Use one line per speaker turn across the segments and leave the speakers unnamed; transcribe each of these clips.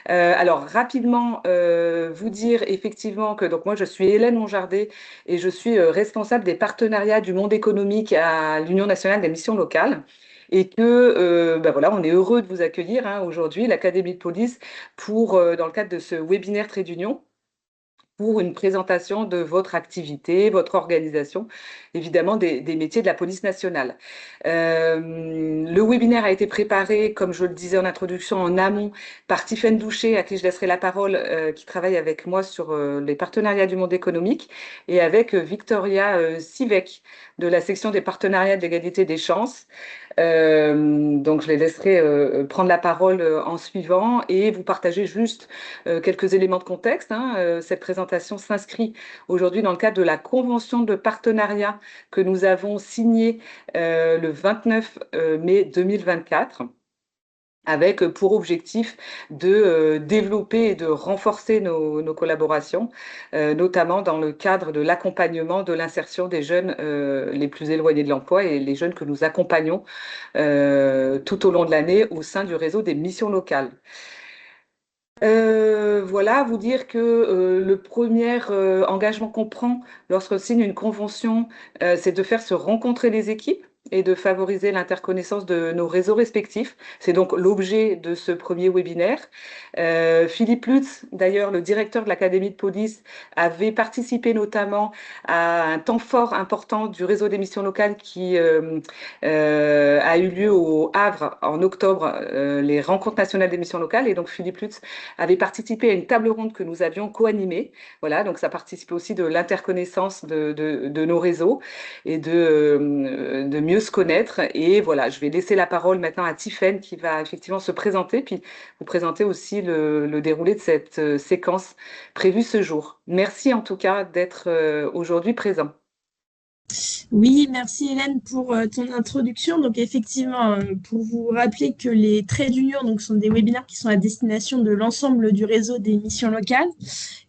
Alors rapidement, vous dire effectivement que donc moi je suis Hélène Monjardet et je suis responsable des partenariats du monde économique à l'Union nationale des missions locales. Et que ben voilà, on est heureux de vous accueillir hein, aujourd'hui, l'Académie de police, pour dans le cadre de ce webinaire Trait d'Union, pour une présentation de votre activité, votre organisation, évidemment des métiers de la police nationale. Le webinaire a été préparé, comme je le disais en introduction, en amont par Tiffaine Douché, à qui je laisserai la parole, qui travaille avec moi sur les partenariats du monde économique, et avec Victoria Sivek, de la section des partenariats de l'égalité des chances. Donc, je les laisserai prendre la parole en suivant et vous partager juste quelques éléments de contexte. Hein. Cette présentation s'inscrit aujourd'hui dans le cadre de la convention de partenariat que nous avons signée le 29 mai 2024, avec pour objectif de développer et de renforcer nos collaborations, notamment dans le cadre de l'accompagnement de l'insertion des jeunes les plus éloignés de l'emploi et les jeunes que nous accompagnons tout au long de l'année au sein du réseau des missions locales. Voilà, vous dire que le premier engagement qu'on prend lorsqu'on signe une convention, c'est de faire se rencontrer les équipes et de favoriser l'interconnaissance de nos réseaux respectifs. C'est donc l'objet de ce premier webinaire. Philippe Lutz, d'ailleurs, le directeur de l'Académie de police, avait participé notamment à un temps fort important du réseau des missions locales qui a eu lieu au Havre en octobre, les rencontres nationales des missions locales. Et donc, Philippe Lutz avait participé à une table ronde que nous avions co-animée. Voilà, donc ça participe aussi de l'interconnaissance de nos réseaux et de mieux se connaître. Et voilà, je vais laisser la parole maintenant à Tiffaine qui va effectivement se présenter, puis vous présenter aussi le déroulé de cette séquence prévue ce jour. Merci en tout cas d'être aujourd'hui présent.
Oui, merci Hélène pour ton introduction. Donc effectivement, pour vous rappeler que les traits d'union donc, sont des webinaires qui sont à destination de l'ensemble du réseau des missions locales.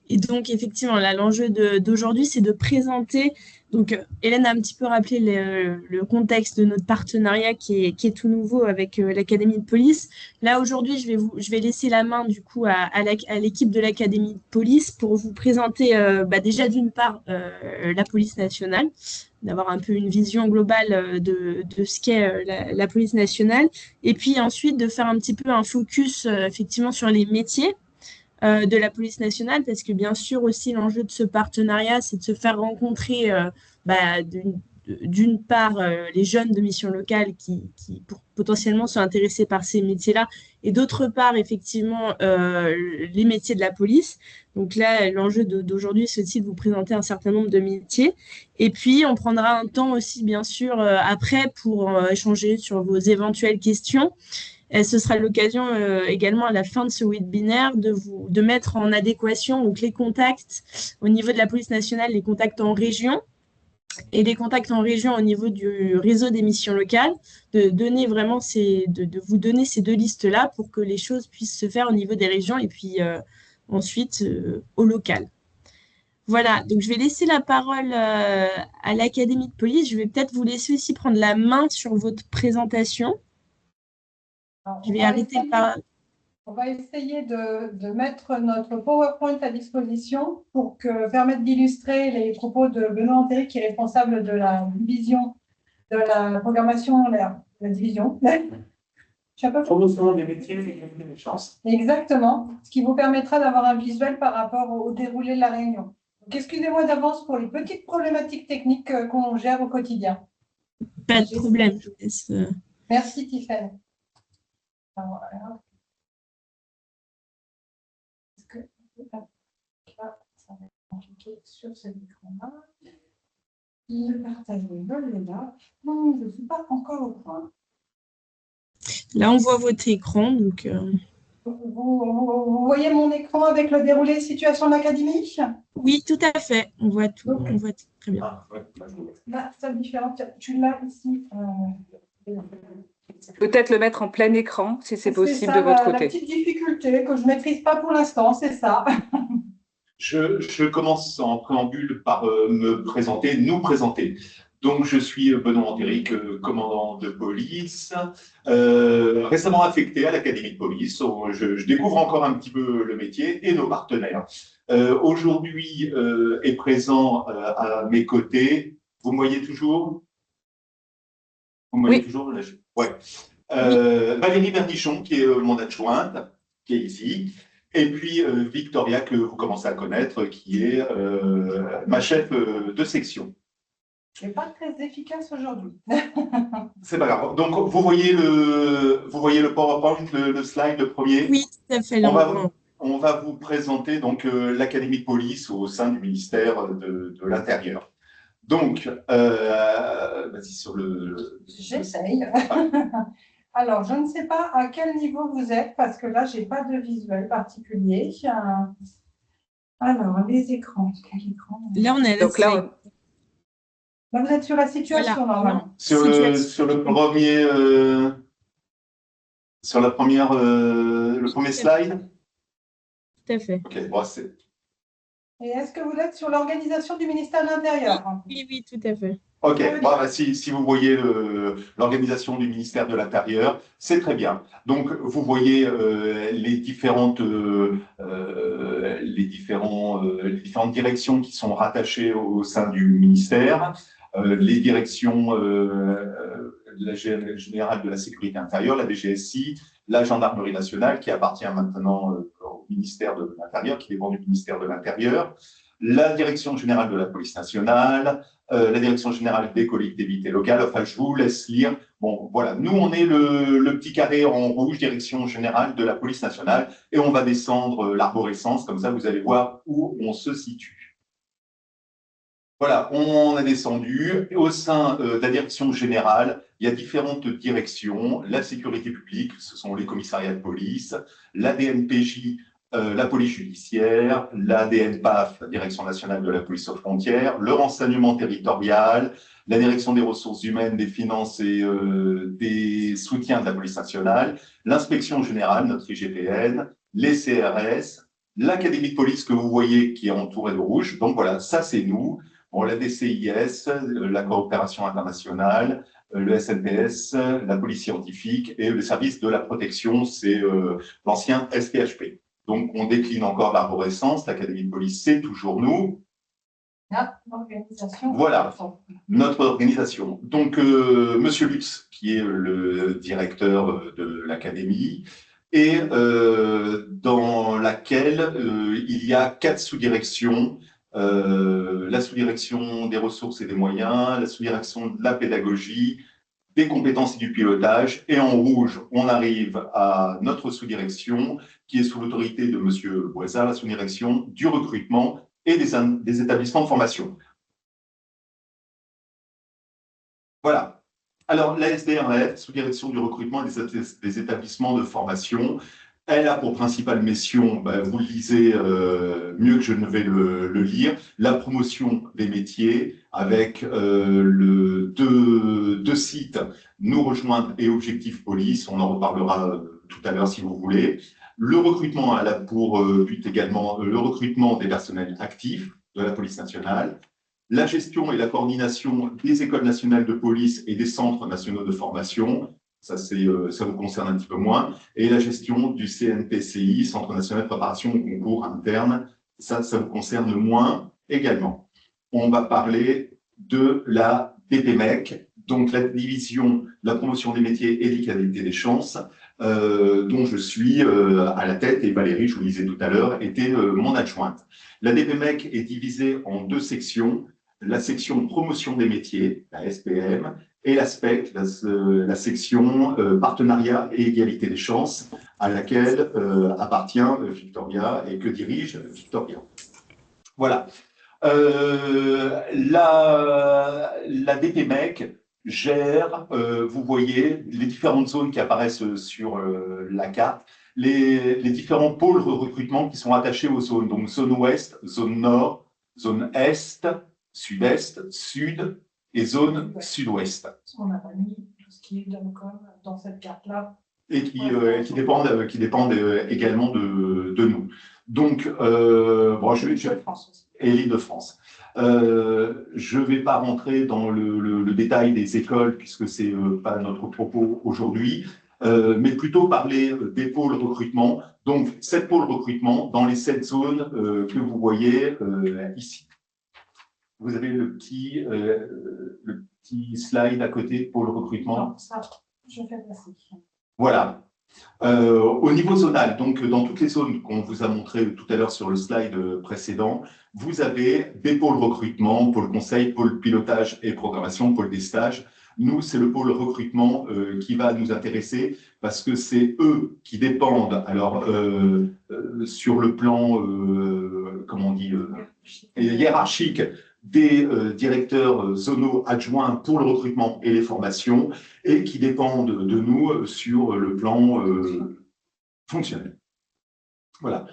Et donc effectivement, là, l'enjeu d'aujourd'hui, c'est de présenter. Donc Hélène a un petit peu rappelé le contexte de notre partenariat qui est tout nouveau avec l'Académie de police. Là aujourd'hui, je vais laisser la main du coup à l'équipe de l'Académie de police pour vous présenter déjà d'une part la police nationale, d'avoir un peu une vision globale de ce qu'est la police nationale, et puis ensuite de faire un petit peu un focus effectivement sur les métiers de la police nationale, parce que bien sûr aussi l'enjeu de ce partenariat, c'est de se faire rencontrer d'une part les jeunes de mission locale qui potentiellement sont intéressés par ces métiers-là, et d'autre part effectivement les métiers de la police. Donc là, l'enjeu d'aujourd'hui, c'est aussi de vous présenter un certain nombre de métiers. Et puis, on prendra un temps aussi, bien sûr, après pour échanger sur vos éventuelles questions. Et ce sera l'occasion également à la fin de ce webinaire de mettre en adéquation donc, les contacts au niveau de la police nationale, les contacts en région et les contacts en région au niveau du réseau des missions locales, de vous donner ces deux listes-là pour que les choses puissent se faire au niveau des régions et puis ensuite au local. Voilà, donc je vais laisser la parole à l'Académie de police. Je vais peut-être vous laisser aussi prendre la main sur votre présentation.
Alors,
Je vais arrêter par...
On va essayer de mettre notre PowerPoint à disposition pour permettre d'illustrer les propos de Benoît Antéric, qui est responsable de la division de la programmation, la division.
Promotion des métiers et des chances.
Exactement, ce qui vous permettra d'avoir un visuel par rapport au déroulé de la réunion. Excusez-moi d'avance pour les petites problématiques techniques qu'on gère au quotidien.
Pas de problème, je vous laisse.
Merci Tiffaine. Voilà. Est-ce que là, ça va être cliquer sur ce écran-là. Le partage de est là. Non, je ne suis pas encore au point.
Là, on voit votre écran. Donc,
vous voyez mon écran avec le déroulé situation de l'académie?
Oui, tout à fait. On voit tout.
Okay.
On voit tout. Très bien.
Là, c'est différent. Tu l'as ici.
Peut-être le mettre en plein écran, si c'est possible de votre côté.
La petite difficulté que je ne maîtrise pas pour l'instant, c'est ça.
Je commence en préambule par me présenter, nous présenter.
Donc, je suis Benoît Antéric, commandant de police, récemment affecté à l'Académie de police. Je découvre encore un petit peu le métier et nos partenaires. Aujourd'hui est présent à mes côtés. Vous me voyez toujours? Vous me voyez toujours? Là, ouais. Valérie Bernichon, qui est mon adjointe, qui est ici. Et puis Victoria, que vous commencez à connaître, qui est ma chef de section.
C'est pas très efficace aujourd'hui.
C'est pas grave. Donc, vous voyez le PowerPoint, le slide, le premier?
Oui, tout à fait.
On va vous présenter donc l'Académie de police au sein du ministère de l'Intérieur. Donc, vas-y sur le...
J'essaye. Alors, je ne sais pas à quel niveau vous êtes, parce que là, je n'ai pas de visuel particulier. Alors, les écrans. Quel écran?
Là, on est à
Donc là,
Là, vous êtes sur la situation,
voilà,
normalement.
Sur le premier... sur la première, le premier slide?
Tout à fait.
Ok, bon, c'est...
Et est-ce que vous êtes sur l'organisation du ministère de l'Intérieur?
Oui, tout à fait.
Ok, bon, bah, si vous voyez l'organisation du ministère de l'Intérieur, c'est très bien. Donc, vous voyez les différentes directions qui sont rattachées au sein du ministère, les directions de la générale de la sécurité intérieure, la DGSI, la gendarmerie nationale, qui appartient maintenant au ministère de l'Intérieur, qui dépend du ministère de l'Intérieur, la direction générale de la police nationale, la direction générale des collectivités locales. Enfin, je vous laisse lire. Bon, voilà. Nous, on est le petit carré en rouge, direction générale de la police nationale, et on va descendre l'arborescence. Comme ça, vous allez voir où on se situe. Voilà, on a descendu. Au sein de la direction générale, il y a différentes directions. La sécurité publique, ce sont les commissariats de police, la DNPJ, la police judiciaire, la DNPAF, la Direction nationale de la police aux frontières, le renseignement territorial, la direction des ressources humaines, des finances et des soutiens de la police nationale, l'inspection générale, notre IGPN, les CRS, l'académie de police que vous voyez qui est entourée de rouge. Donc voilà, ça c'est nous. Bon, la DCIS, la coopération internationale, le SNPS, la police scientifique et le service de la protection, c'est l'ancien SPHP. Donc, on décline encore l'arborescence. L'Académie de police, c'est toujours nous. Voilà, notre organisation. Donc, Monsieur Lutz, qui est le directeur de l'Académie, et dans laquelle il y a 4 sous-directions. La sous-direction des ressources et des moyens, la sous-direction de la pédagogie, des compétences et du pilotage. Et en rouge, on arrive à notre sous-direction, qui est sous l'autorité de M. Boisard, la sous-direction du recrutement et des établissements de formation. Voilà. Alors, la SDRF, sous-direction du recrutement et des établissements de formation, elle a pour principale mission, vous le lisez mieux que je ne vais le lire, la promotion des métiers avec deux sites, Nous rejoindre et Objectif Police. On en reparlera tout à l'heure si vous voulez. Le recrutement, elle a pour but également le recrutement des personnels actifs de la police nationale, la gestion et la coordination des écoles nationales de police et des centres nationaux de formation. Ça vous concerne un petit peu moins. Et la gestion du CNPCI, Centre national de préparation au concours interne, ça vous concerne moins également. On va parler de la DPMEC, donc la division, la promotion des métiers et l'égalité des chances, dont je suis à la tête, et Valérie, je vous le disais tout à l'heure, était mon adjointe. La DPMEC est divisée en 2 sections, la section promotion des métiers, la SPM, et l'aspect, la section partenariat et égalité des chances, à laquelle appartient Victoria et que dirige Victoria. Voilà. La DPMEC gère, vous voyez, les différentes zones qui apparaissent sur la carte, les différents pôles de recrutement qui sont attachés aux zones. Donc, zone ouest, zone nord, zone est, sud-est, sud et zone sud-ouest.
On n'a pas mis tout ce qui est dans cette carte-là.
Et qui dépendent également de nous. Donc, bon, et l'Île-de-France. Je ne vais pas rentrer dans le détail des écoles, puisque ce n'est pas notre propos aujourd'hui, mais plutôt parler des pôles recrutement. Donc, 7 pôles recrutement dans les 7 zones que vous voyez ici. Vous avez le petit slide à côté, pôle recrutement.
Non, ça, je fais passer.
Voilà. Au niveau zonal, donc dans toutes les zones qu'on vous a montré tout à l'heure sur le slide précédent, vous avez des pôles recrutement, pôle conseil, pôle pilotage et programmation, pôle des stages. Nous, c'est le pôle recrutement qui va nous intéresser parce que c'est eux qui dépendent, alors sur le plan, comment on dit, hiérarchique, des directeurs zonaux adjoints pour le recrutement et les formations, et qui dépendent de nous sur le plan fonctionnel. Voilà.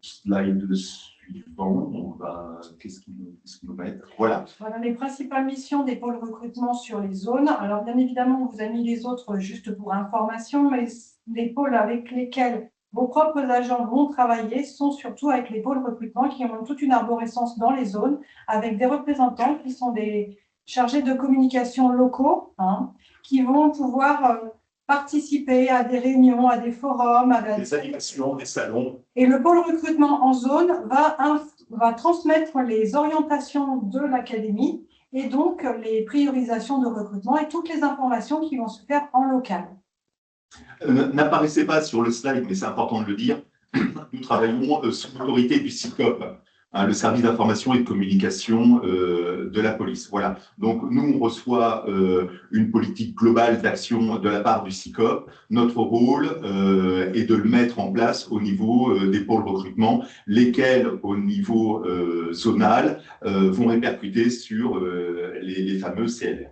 Slide suivant, on va. Qu'est-ce qu'ils nous mettent? Voilà.
Voilà les principales missions des pôles recrutement sur les zones. Alors, bien évidemment, on vous a mis les autres juste pour information, mais les pôles avec lesquels vos propres agents vont travailler sont surtout avec les pôles recrutement qui ont toute une arborescence dans les zones, avec des représentants qui sont des chargés de communication locaux, qui vont pouvoir participer à des réunions, à des forums, à
des animations, des salons.
Et le pôle recrutement en zone va transmettre les orientations de l'académie et donc les priorisations de recrutement et toutes les informations qui vont se faire en local.
N'apparaissait pas sur le slide, mais c'est important de le dire. Nous travaillons sous l'autorité du SICOP, le service d'information et de communication de la police. Voilà. Donc, nous, on reçoit une politique globale d'action de la part du SICOP. Notre rôle est de le mettre en place au niveau des pôles recrutement, lesquels, au niveau zonal, vont répercuter sur les fameux CLR.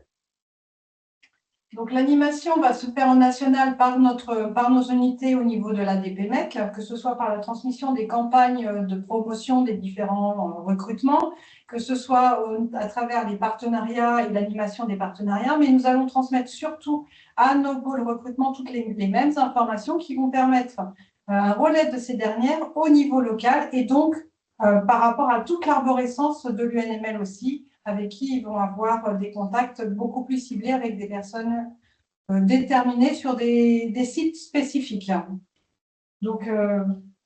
Donc, l'animation va se faire en national par nos unités au niveau de la DPMEC, que ce soit par la transmission des campagnes de promotion des différents recrutements, que ce soit à travers les partenariats et l'animation des partenariats, mais nous allons transmettre surtout à nos pôles recrutement toutes les mêmes informations qui vont permettre un relais de ces dernières au niveau local et donc par rapport à toute l'arborescence de l'UNML aussi, avec qui ils vont avoir des contacts beaucoup plus ciblés avec des personnes déterminées sur des sites spécifiques. Donc,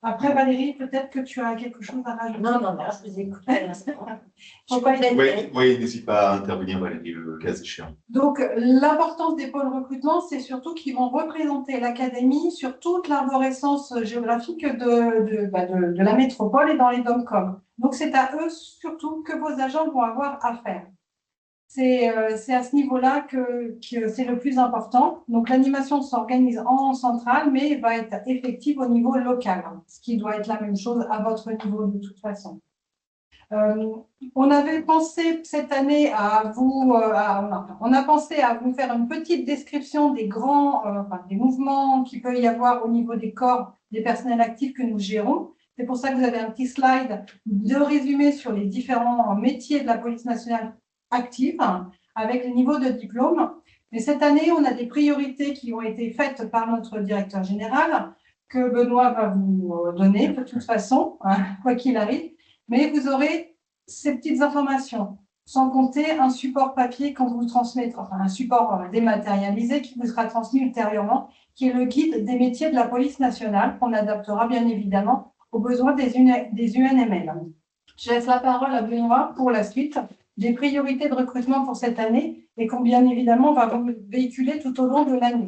après, Valérie, peut-être que tu as quelque chose à rajouter.
Non, je vous écoute.
Oui, n'hésite pas à intervenir, Valérie, le cas échéant.
Donc, l'importance des pôles recrutement, c'est surtout qu'ils vont représenter l'académie sur toute l'arborescence géographique de la métropole et dans les DOM-COM. Donc, c'est à eux surtout que vos agents vont avoir à faire. C'est à ce niveau-là que c'est le plus important. Donc, l'animation s'organise en centrale, mais va être effective au niveau local, ce qui doit être la même chose à votre niveau de toute façon. On avait pensé cette année on a pensé à vous faire une petite description des des mouvements qu'il peut y avoir au niveau des corps des personnels actifs que nous gérons. C'est pour ça que vous avez un petit slide de résumé sur les différents métiers de la police nationale active avec les niveaux de diplôme. Mais cette année, on a des priorités qui ont été faites par notre directeur général que Benoît va vous donner de toute façon, quoi qu'il arrive. Mais vous aurez ces petites informations, sans compter un support papier qu'on vous transmettra, enfin un support dématérialisé qui vous sera transmis ultérieurement, qui est le guide des métiers de la police nationale, qu'on adaptera bien évidemment aux besoins des UNML. Je laisse la parole à Benoît pour la suite des priorités de recrutement pour cette année et qu'on bien évidemment va véhiculer tout au long de l'année.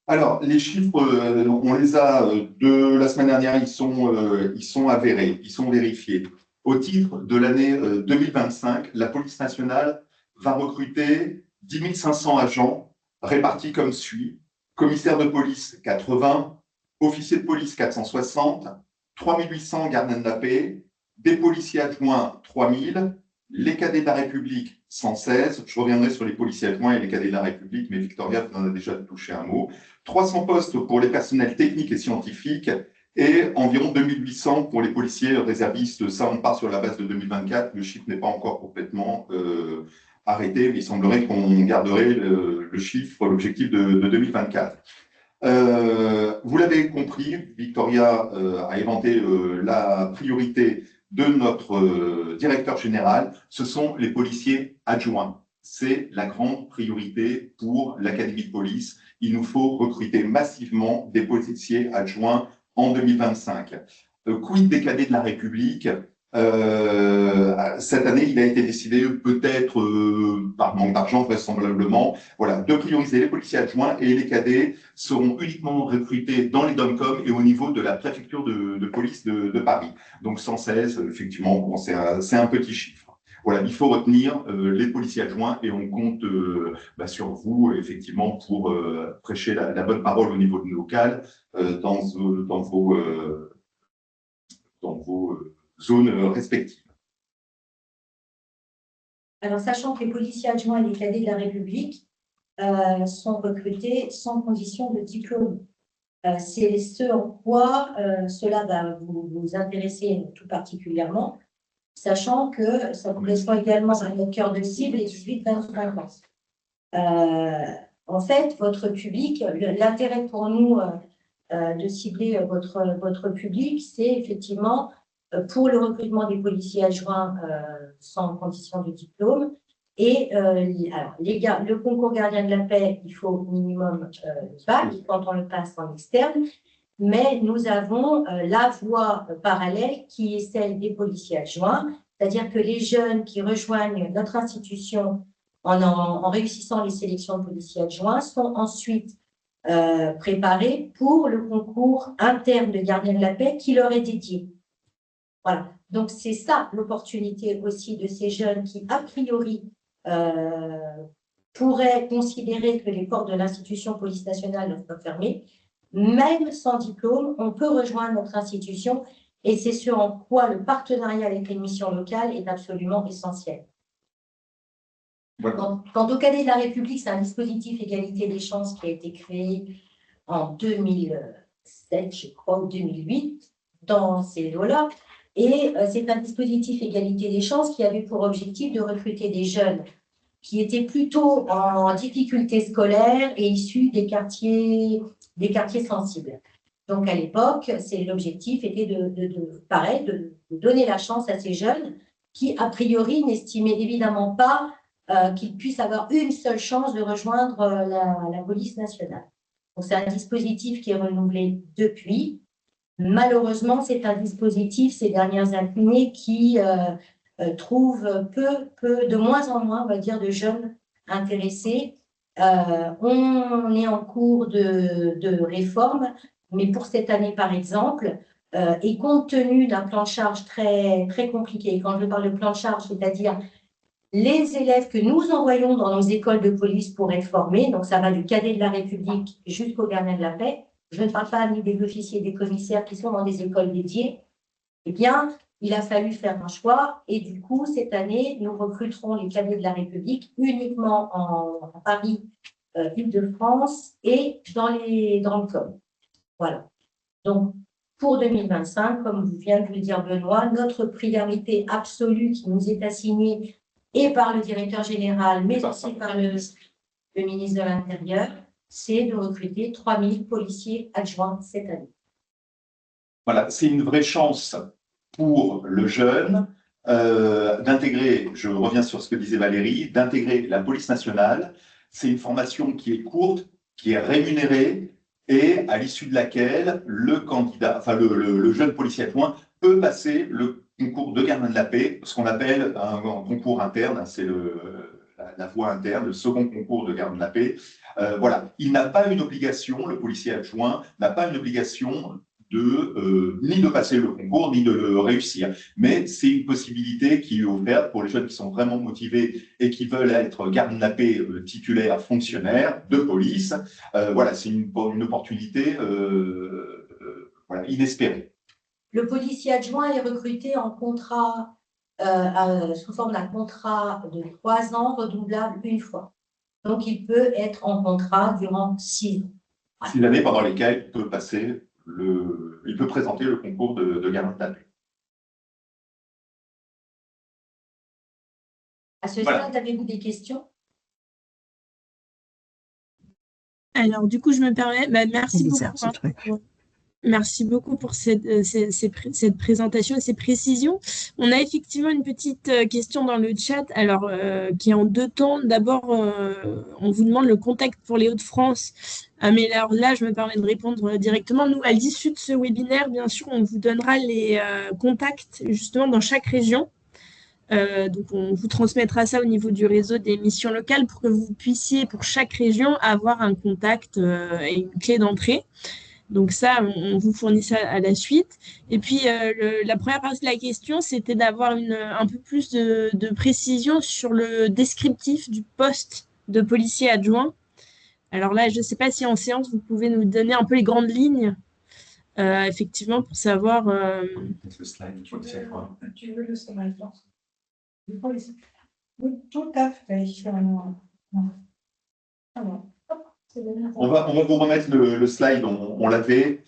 Alors, les chiffres, on les a de la semaine dernière, ils sont avérés, ils sont vérifiés. Au titre de l'année 2025, la police nationale va recruter 10 500 agents répartis comme suit. Commissaire de police 80, officier de police 460, 3 800 gardiens de la paix, des policiers adjoints 3 000, les cadets de la République 116. Je reviendrai sur les policiers adjoints et les cadets de la République, mais Victoria vous en a déjà touché un mot. 300 postes pour les personnels techniques et scientifiques et environ 2800 pour les policiers réservistes. Ça, on part sur la base de 2024. Le chiffre n'est pas encore complètement arrêté, mais il semblerait qu'on garderait le chiffre, l'objectif de 2024. Vous l'avez compris, Victoria a éventé la priorité de notre directeur général, ce sont les policiers adjoints. C'est la grande priorité pour l'Académie de police. Il nous faut recruter massivement des policiers adjoints en 2025. Quid des cadets de la République? Cette année, il a été décidé, peut-être par manque d'argent, vraisemblablement, voilà, de prioriser les policiers adjoints, et les cadets seront uniquement recrutés dans les DOM-COM et au niveau de la préfecture de police de Paris. Donc 116, effectivement, bon, c'est un petit chiffre. Voilà, il faut retenir les policiers adjoints, et on compte sur vous, effectivement, pour prêcher la bonne parole au niveau local dans vos zones respectives.
Alors, sachant que les policiers adjoints et les cadets de la République sont recrutés sans condition de diplôme. C'est ce en quoi cela va vous intéresser tout particulièrement, sachant que ça correspond également à notre cœur de cible, les 18-25 ans. En fait, votre public, l'intérêt pour nous de cibler votre public, c'est effectivement pour le recrutement des policiers adjoints sans condition de diplôme. Et alors, le concours gardien de la paix, il faut au minimum le bac quand on le passe en externe. Mais nous avons la voie parallèle qui est celle des policiers adjoints, c'est-à-dire que les jeunes qui rejoignent notre institution en réussissant les sélections de policiers adjoints sont ensuite préparés pour le concours interne de gardien de la paix qui leur est dédié. Voilà. Donc, c'est ça l'opportunité aussi de ces jeunes qui, a priori, pourraient considérer que les portes de l'institution police nationale doivent pas fermer. Même sans diplôme, on peut rejoindre notre institution, et c'est ce en quoi le partenariat avec les missions locales est absolument essentiel.
Voilà.
Quant au cadet de la République, c'est un dispositif égalité des chances qui a été créé en 2007, je crois, ou 2008, dans ces lots-là. Et c'est un dispositif égalité des chances qui avait pour objectif de recruter des jeunes qui étaient plutôt en difficulté scolaire et issus des quartiers sensibles. Donc, à l'époque, l'objectif était de donner la chance à ces jeunes qui, a priori, n'estimaient évidemment pas qu'ils puissent avoir une seule chance de rejoindre la police nationale. Donc, c'est un dispositif qui est renouvelé depuis. Malheureusement, c'est un dispositif ces dernières années qui trouve de moins en moins, on va dire, de jeunes intéressés. On est en cours de réforme, mais pour cette année, par exemple, et compte tenu d'un plan de charge très, très compliqué, quand je parle de plan de charge, c'est-à-dire les élèves que nous envoyons dans nos écoles de police pour être formés, donc ça va du cadet de la République jusqu'au gardien de la paix, je ne parle pas ni des officiers, des commissaires qui sont dans des écoles dédiées, eh bien, il a fallu faire un choix, et du coup, cette année, nous recruterons les cadets de la République uniquement en Paris, Île-de-France et dans le COM. Voilà. Donc, pour 2025, comme vient de le dire Benoît, notre priorité absolue qui nous est assignée et par le directeur général, mais aussi par le ministre de l'Intérieur, c'est de recruter 3000 policiers adjoints cette année.
Voilà, c'est une vraie chance pour le jeune d'intégrer, je reviens sur ce que disait Valérie, d'intégrer la police nationale. C'est une formation qui est courte, qui est rémunérée, et à l'issue de laquelle le candidat, enfin le jeune policier adjoint peut passer le concours de gardien de la paix, ce qu'on appelle un concours interne, c'est la voie interne, le second concours de gardien de la paix. Voilà, il n'a pas une obligation, le policier adjoint n'a pas une obligation ni de passer le concours, ni de le réussir. Mais c'est une possibilité qui est offerte pour les jeunes qui sont vraiment motivés et qui veulent être gardien de la paix titulaire, fonctionnaire de police. Voilà, c'est une opportunité voilà, inespérée.
Le policier adjoint est recruté en contrat, sous forme d'un contrat de 3 ans, redoublable une fois. Donc, il peut être en contrat durant 6 ans.
6 années pendant lesquelles il peut présenter le concours de gardien de la paix.
À ce stade, avez-vous des questions?
Alors, du coup, je me permets, merci beaucoup.
Bizarre, ce truc.
Merci beaucoup pour cette présentation et ces précisions. On a effectivement une petite question dans le chat, alors qui est en deux temps. D'abord, on vous demande le contact pour les Hauts-de-France. Mais alors là, je me permets de répondre directement. Nous, à l'issue de ce webinaire, bien sûr, on vous donnera les contacts justement dans chaque région. Donc, on vous transmettra ça au niveau du réseau des missions locales pour que vous puissiez, pour chaque région, avoir un contact et une clé d'entrée. Donc ça, on vous fournit ça à la suite. Et puis, la première partie de la question, c'était d'avoir un peu plus de précision sur le descriptif du poste de policier adjoint. Alors là, je ne sais pas si en séance, vous pouvez nous donner un peu les grandes lignes, effectivement, pour savoir…
Le slide,
Tu veux le slide, non? Oui, tout à fait.
On va vous remettre le slide, on l'avait.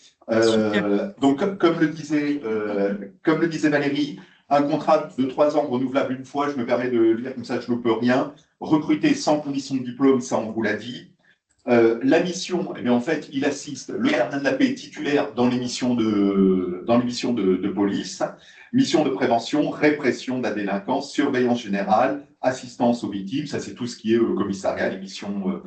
Donc, comme le disait Valérie, un contrat de 3 ans renouvelable une fois, je me permets de le dire comme ça, je ne peux rien. Recruter sans condition de diplôme, ça on vous l'a dit. La mission, eh bien, en fait, il assiste le gardien de la paix titulaire dans les missions de police, mission de prévention, répression de la délinquance, surveillance générale, assistance aux victimes, ça c'est tout ce qui est commissariat, les missions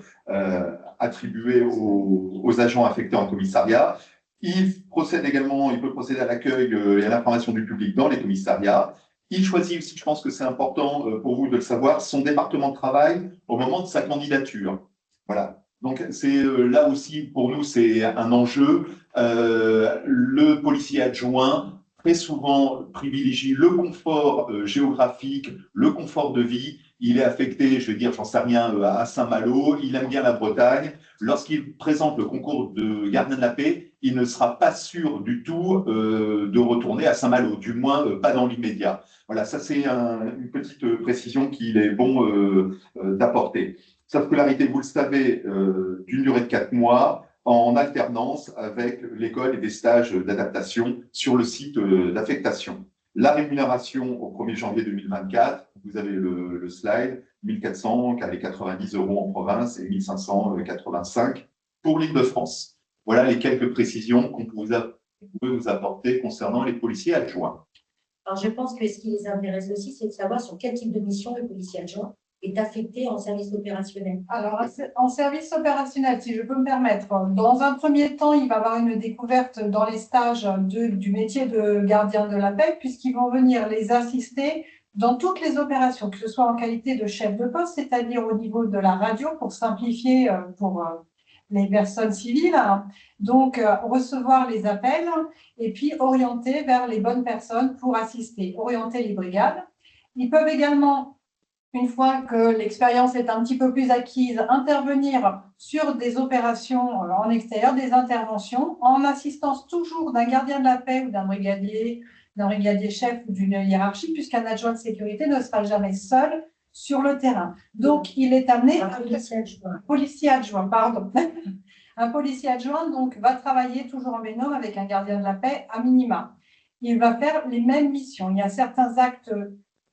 attribuées aux agents affectés en commissariat. Il peut procéder à l'accueil et à l'information du public dans les commissariats. Il choisit aussi, je pense que c'est important pour vous de le savoir, son département de travail au moment de sa candidature. Voilà. Donc, c'est là aussi, pour nous, c'est un enjeu. Le policier adjoint, très souvent, privilégie le confort géographique, le confort de vie. Il est affecté, je veux dire, j'en sais rien, à Saint-Malo. Il aime bien la Bretagne. Lorsqu'il présente le concours de gardien de la paix, il ne sera pas sûr du tout de retourner à Saint-Malo, du moins pas dans l'immédiat. Voilà, ça c'est une petite précision qu'il est bon d'apporter. Sa scolarité, vous le savez, d'une durée de 4 mois, en alternance avec l'école et des stages d'adaptation sur le site d'affectation. La rémunération au 1er janvier 2024, vous avez le slide, 1490 € en province et 1585 pour l'Île-de-France. Voilà les quelques précisions qu'on peut vous apporter concernant les policiers adjoints.
Alors, je pense que ce qui les intéresse aussi, c'est de savoir sur quel type de mission le policier adjoint est affecté en service opérationnel.
Alors, en service opérationnel, si je peux me permettre, dans un premier temps, il va avoir une découverte dans les stages du métier de gardien de la paix, puisqu'ils vont venir les assister dans toutes les opérations, que ce soit en qualité de chef de poste, c'est-à-dire au niveau de la radio, pour simplifier pour les personnes civiles, donc recevoir les appels et puis orienter vers les bonnes personnes pour assister, orienter les brigades. Ils peuvent également, une fois que l'expérience est un petit peu plus acquise, intervenir sur des opérations en extérieur, des interventions, en assistance toujours d'un gardien de la paix ou d'un brigadier chef ou d'une hiérarchie, puisqu'un adjoint de sécurité ne sera jamais seul sur le terrain. Donc, il est amené… Policier adjoint, pardon. Un policier adjoint donc, va travailler toujours en binôme avec un gardien de la paix à minima. Il va faire les mêmes missions. Il y a certains actes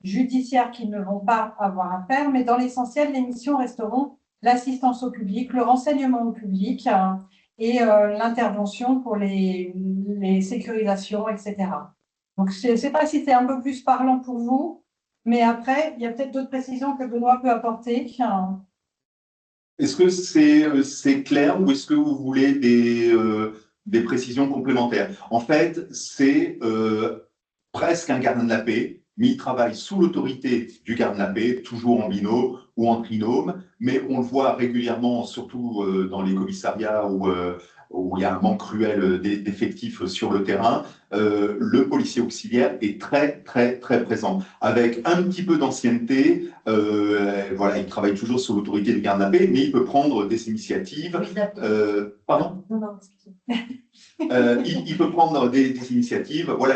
judiciaires qui ne vont pas avoir à faire, mais dans l'essentiel, les missions resteront l'assistance au public, le renseignement au public et l'intervention pour les sécurisations, etc. Donc, je ne sais pas si c'est un peu plus parlant pour vous, mais après, il y a peut-être d'autres précisions que Benoît peut apporter.
Est-ce que c'est clair ou est-ce que vous voulez des précisions complémentaires? En fait, c'est presque un gardien de la paix, mais il travaille sous l'autorité du gardien de la paix, toujours en binôme ou en trinôme, mais on le voit régulièrement, surtout dans les commissariats où il y a un manque cruel d'effectifs sur le terrain. Le policier auxiliaire est très, très, très présent. Avec un petit peu d'ancienneté, voilà, il travaille toujours sous l'autorité du gardien de la paix, mais il peut prendre des initiatives. Pardon ?
Non,
Il peut prendre des initiatives. Voilà,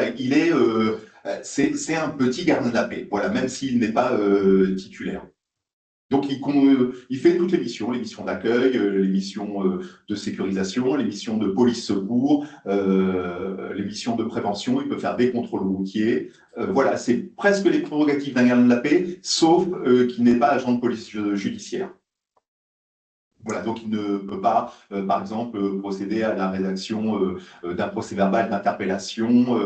c'est un petit gardien de la paix, voilà, même s'il n'est pas titulaire. Donc, il fait toutes les missions d'accueil, les missions de sécurisation, les missions de police-secours, les missions de prévention. Il peut faire des contrôles routiers. Voilà, c'est presque les prérogatives d'un gardien de la paix, sauf qu'il n'est pas agent de police judiciaire. Voilà, donc il ne peut pas, par exemple, procéder à la rédaction d'un procès-verbal d'interpellation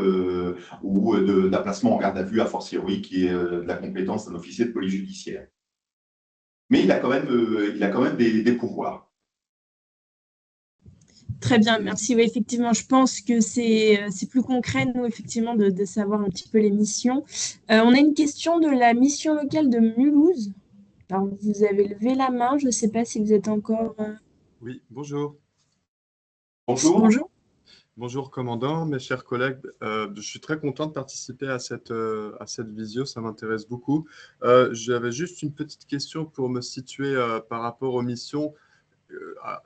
ou d'un placement en garde à vue a fortiori, qui est de la compétence d'un officier de police judiciaire. Mais il a quand même des pouvoirs.
Très bien, merci. Oui, effectivement, je pense que c'est plus concret, nous, effectivement, de savoir un petit peu les missions. On a une question de la mission locale de Mulhouse. Alors, vous avez levé la main, je ne sais pas si vous êtes encore…
Oui, bonjour.
Bonjour.
Bonjour.
Bonjour, commandant, mes chers collègues. Je suis très content de participer à cette visio, ça m'intéresse beaucoup. J'avais juste une petite question pour me situer par rapport aux missions.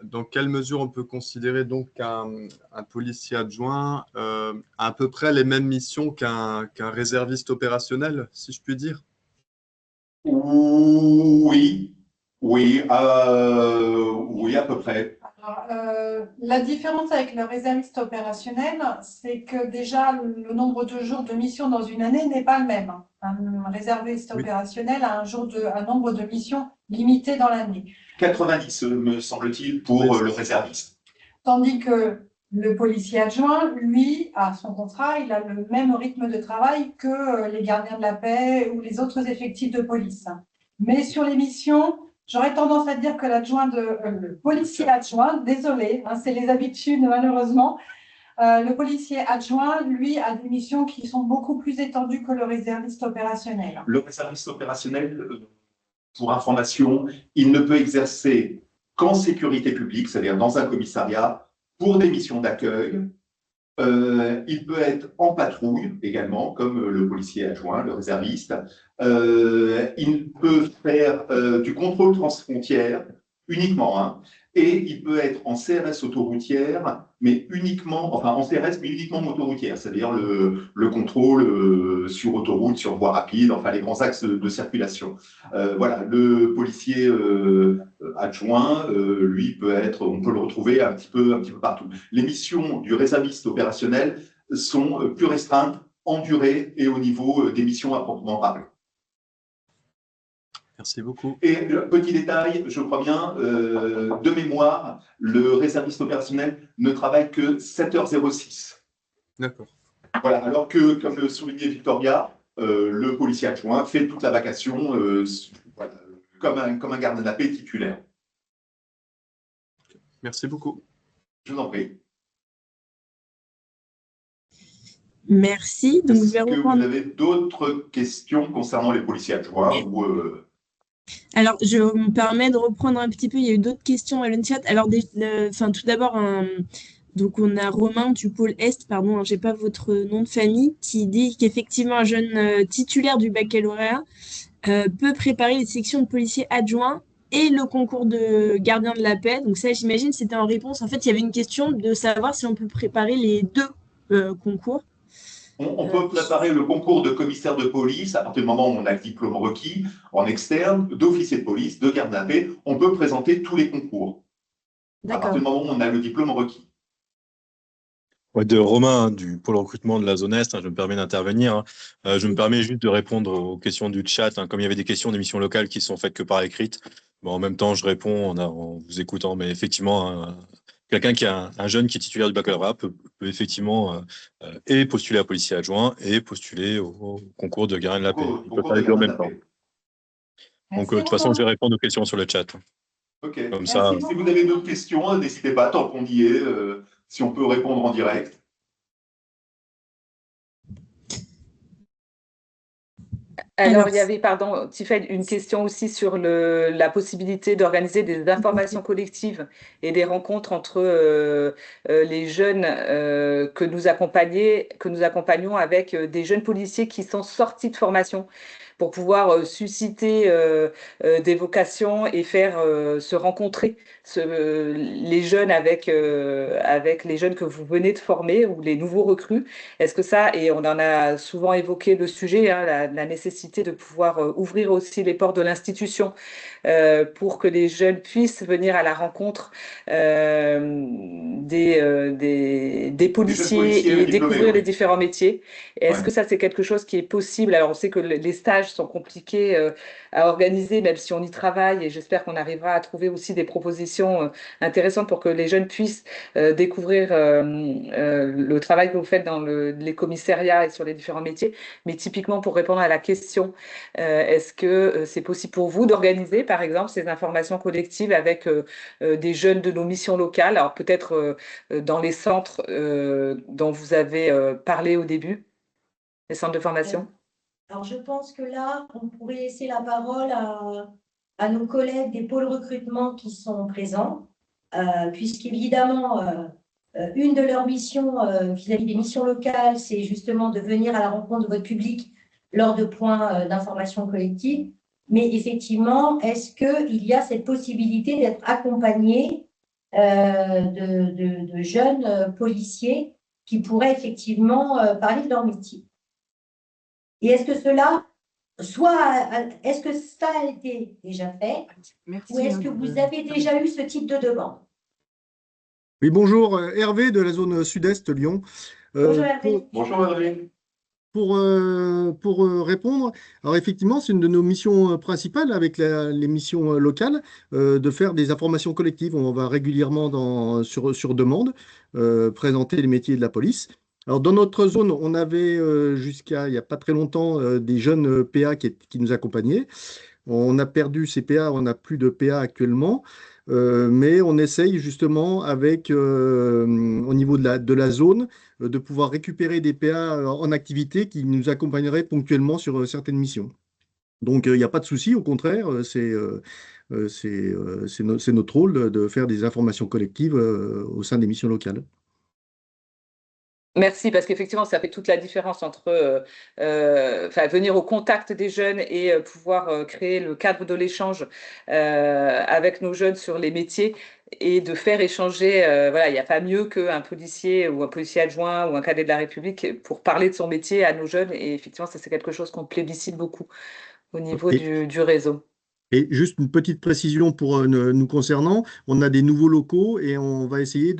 Dans quelle mesure on peut considérer donc qu'un policier adjoint a à peu près les mêmes missions qu'un réserviste opérationnel, si je puis dire?
Oui, oui, oui, à peu près.
Alors, la différence avec le réserviste opérationnel, c'est que déjà le nombre de jours de mission dans une année n'est pas le même. Un réserviste
Oui.
opérationnel a un nombre de missions limité dans l'année.
90, me semble-t-il, pour
Oui.
le réserviste.
Tandis que le policier adjoint, lui, a son contrat, il a le même rythme de travail que les gardiens de la paix ou les autres effectifs de police. Mais sur les missions, j'aurais tendance à dire que le policier adjoint, désolé, c'est les habitudes malheureusement, le policier adjoint, lui, a des missions qui sont beaucoup plus étendues que le réserviste opérationnel.
Le réserviste opérationnel, pour information, il ne peut exercer qu'en sécurité publique, c'est-à-dire dans un commissariat, pour des missions d'accueil. Il peut être en patrouille également, comme le policier adjoint, le réserviste. Il peut faire du contrôle transfrontière uniquement, hein, et il peut être en CRS autoroutière, mais uniquement, enfin en CRS, mais uniquement autoroutière, c'est-à-dire le contrôle sur autoroute, sur voie rapide, enfin les grands axes de circulation. Voilà, le policier adjoint, lui, on peut le retrouver un petit peu partout. Les missions du réserviste opérationnel sont plus restreintes en durée et au niveau des missions à proprement parler.
Merci beaucoup.
Et petit détail, je crois bien, de mémoire, le réserviste opérationnel ne travaille que 7h06.
D'accord.
Voilà, alors que, comme le soulignait Victoria, le policier adjoint fait toute la vacation voilà, comme un garde de la paix titulaire.
Merci beaucoup.
Je vous en prie.
Merci. Donc, je vais
Est-ce que
reprendre…
vous avez d'autres questions concernant les policiers adjoints ou,
Alors, je me permets de reprendre un petit peu. Il y a eu d'autres questions dans le chat. Alors, tout d'abord, donc on a Romain du pôle Est, pardon, j'ai pas votre nom de famille, qui dit qu'effectivement un jeune titulaire du baccalauréat peut préparer les sections de policiers adjoints et le concours de gardien de la paix. Donc ça, j'imagine, c'était en réponse. En fait, il y avait une question de savoir si on peut préparer les deux concours.
On peut préparer le concours de commissaire de police à partir du moment où on a le diplôme requis en externe, d'officier de police, de garde de la paix. On peut présenter tous les concours à partir du moment où on a le diplôme requis.
Ouais, de Romain, du pôle recrutement de la zone Est, je me permets d'intervenir. Je me permets juste de répondre aux questions du chat. Comme il y avait des questions d'émissions locales qui sont faites que par écrite, bon, en même temps, je réponds en vous écoutant. Mais effectivement, quelqu'un qui a un jeune qui est titulaire du baccalauréat peut effectivement et postuler à policier adjoint et postuler au concours de gardien de la paix. Il peut faire les deux en même temps. Donc, de toute façon, je vais répondre aux questions sur le chat.
Ok.
Comme ça.
Si vous avez d'autres questions, n'hésitez pas, tant qu'on y est, si on peut répondre en direct.
Alors, il y avait, pardon, Tiffaine, une question aussi sur la possibilité d'organiser des informations collectives et des rencontres entre les jeunes que nous accompagnons avec des jeunes policiers qui sont sortis de formation pour pouvoir susciter des vocations et faire se rencontrer les jeunes avec les jeunes que vous venez de former ou les nouveaux recrues. Est-ce que ça, et on en a souvent évoqué le sujet, hein, la nécessité de pouvoir ouvrir aussi les portes de l'institution pour que les jeunes puissent venir à la rencontre des policiers et découvrir les différents métiers. Est-ce que ça, c'est quelque chose qui est possible? Alors, on sait que les stages tâches sont compliquées à organiser, même si on y travaille, et j'espère qu'on arrivera à trouver aussi des propositions intéressantes pour que les jeunes puissent découvrir le travail que vous faites dans les commissariats et sur les différents métiers. Mais typiquement, pour répondre à la question, est-ce que c'est possible pour vous d'organiser, par exemple, ces informations collectives avec des jeunes de nos missions locales, alors peut-être dans les centres dont vous avez parlé au début, les centres de formation?
Alors, je pense que là, on pourrait laisser la parole à nos collègues des pôles recrutement qui sont présents, puisqu'évidemment, une de leurs missions vis-à-vis des missions locales, c'est justement de venir à la rencontre de votre public lors de points d'information collective. Mais effectivement, est-ce qu'il y a cette possibilité d'être accompagné de jeunes policiers qui pourraient effectivement parler de leur métier? Et est-ce que est-ce que ça a été déjà fait?
Merci,
ou est-ce que vous avez déjà eu ce type de demande?
Oui, bonjour, Hervé de la zone sud-est Lyon.
Bonjour Hervé.
Bonjour Hervé.
Pour répondre, alors effectivement, c'est une de nos missions principales avec les missions locales, de faire des informations collectives. On va régulièrement sur demande présenter les métiers de la police. Alors dans notre zone, on avait jusqu'à il n'y a pas très longtemps des jeunes PA qui nous accompagnaient. On a perdu ces PA, on n'a plus de PA actuellement. Mais on essaye justement avec, au niveau de la zone, de pouvoir récupérer des PA en activité qui nous accompagneraient ponctuellement sur certaines missions. Donc il n'y a pas de souci, au contraire, c'est notre rôle de faire des informations collectives au sein des missions locales.
Merci, parce qu'effectivement, ça fait toute la différence entre venir au contact des jeunes et pouvoir créer le cadre de l'échange avec nos jeunes sur les métiers et de faire échanger. Voilà, il n'y a pas mieux qu'un policier ou un policier adjoint ou un cadet de la République pour parler de son métier à nos jeunes. Et effectivement, ça, c'est quelque chose qu'on plébiscite beaucoup au niveau du réseau.
Et juste une petite précision pour nous concernant, on a des nouveaux locaux et on va essayer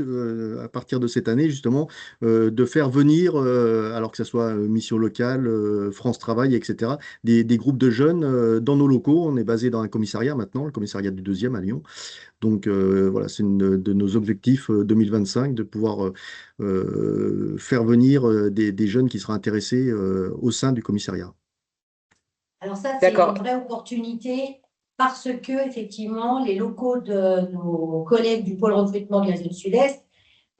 à partir de cette année justement de faire venir, alors que ce soit Mission Locale, France Travail, etc., des groupes de jeunes dans nos locaux. On est basé dans un commissariat maintenant, le commissariat du 2e à Lyon. Donc voilà, c'est une de nos objectifs 2025 de pouvoir faire venir des jeunes qui seraient intéressés au sein du commissariat.
Alors ça, c'est une vraie opportunité parce que, effectivement, les locaux de nos collègues du pôle recrutement de la zone sud-est,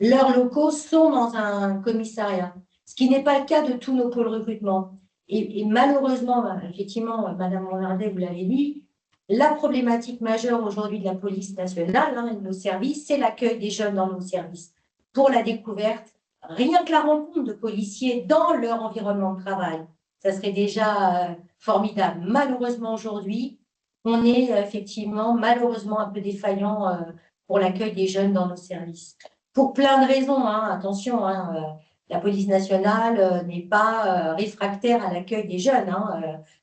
leurs locaux sont dans un commissariat, ce qui n'est pas le cas de tous nos pôles recrutement. Et malheureusement, effectivement, Madame Monardet, vous l'avez dit, la problématique majeure aujourd'hui de la police nationale et de nos services, c'est l'accueil des jeunes dans nos services. Pour la découverte, rien que la rencontre de policiers dans leur environnement de travail, ça serait déjà formidable. Malheureusement, aujourd'hui, on est effectivement malheureusement un peu défaillant pour l'accueil des jeunes dans nos services. Pour plein de raisons, attention, la police nationale n'est pas réfractaire à l'accueil des jeunes,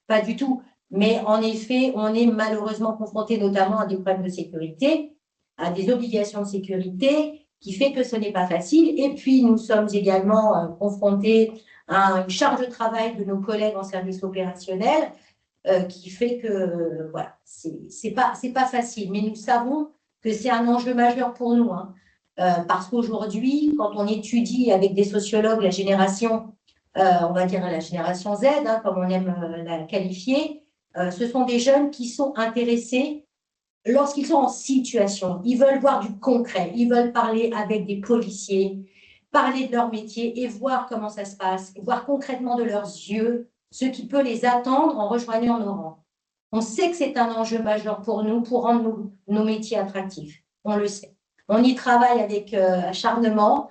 pas du tout. Mais en effet, on est malheureusement confronté notamment à des problèmes de sécurité, à des obligations de sécurité, qui fait que ce n'est pas facile. Et puis, nous sommes également confrontés à une charge de travail de nos collègues en service opérationnel, qui fait que voilà, c'est pas facile. Mais nous savons que c'est un enjeu majeur pour nous, parce qu'aujourd'hui, quand on étudie avec des sociologues la génération, on va dire la génération Z, comme on aime la qualifier, ce sont des jeunes qui sont intéressés lorsqu'ils sont en situation. Ils veulent voir du concret, ils veulent parler avec des policiers, parler de leur métier et voir comment ça se passe, voir concrètement de leurs yeux ce qui peut les attendre en rejoignant nos rangs. On sait que c'est un enjeu majeur pour nous, pour rendre nos métiers attractifs. On le sait. On y travaille avec acharnement,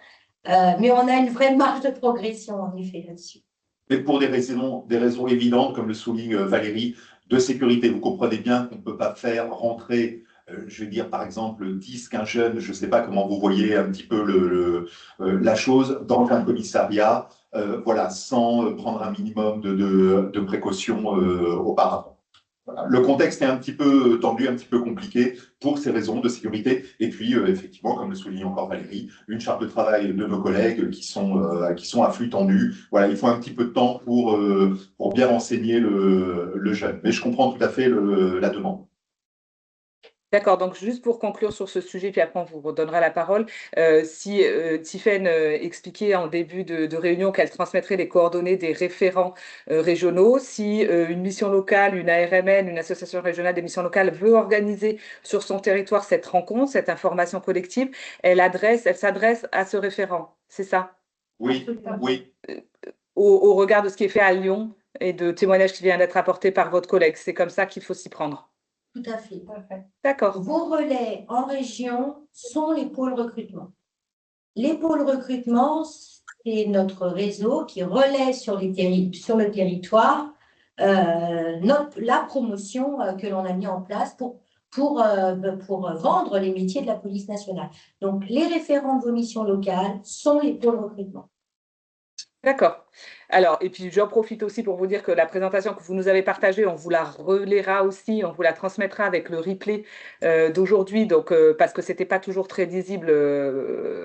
mais on a une vraie marge de progression, en effet, là-dessus.
Mais pour des raisons évidentes, comme le souligne Valérie, de sécurité. Vous comprenez bien qu'on ne peut pas faire rentrer, je vais dire par exemple 10, 15 jeunes, je ne sais pas comment vous voyez un petit peu la chose, dans un commissariat, voilà, sans prendre un minimum de précautions auparavant. Voilà. Le contexte est un petit peu tendu, un petit peu compliqué pour ces raisons de sécurité. Et puis, effectivement, comme le souligne encore Valérie, une charge de travail de nos collègues qui sont à flux tendu. Voilà, il faut un petit peu de temps pour bien renseigner le jeune. Mais je comprends tout à fait la demande.
D'accord, donc juste pour conclure sur ce sujet, puis après on vous redonnera la parole. Si Tiffaine expliquait en début de réunion qu'elle transmettrait les coordonnées des référents régionaux, si une mission locale, une ARMN, une association régionale des missions locales veut organiser sur son territoire cette rencontre, cette information collective, elle s'adresse à ce référent, c'est ça?
Oui, oui.
Au regard de ce qui est fait à Lyon et de témoignages qui viennent d'être apportés par votre collègue, c'est comme ça qu'il faut s'y prendre.
Tout à fait.
D'accord.
Vos relais en région sont les pôles recrutement. Les pôles recrutement, c'est notre réseau qui relaie sur le territoire la promotion que l'on a mis en place pour vendre les métiers de la police nationale. Donc, les référents de vos missions locales sont les pôles recrutement.
D'accord. Alors, et puis j'en profite aussi pour vous dire que la présentation que vous nous avez partagée, on vous la relaiera aussi, on vous la transmettra avec le replay d'aujourd'hui, donc parce que c'était pas toujours très lisible,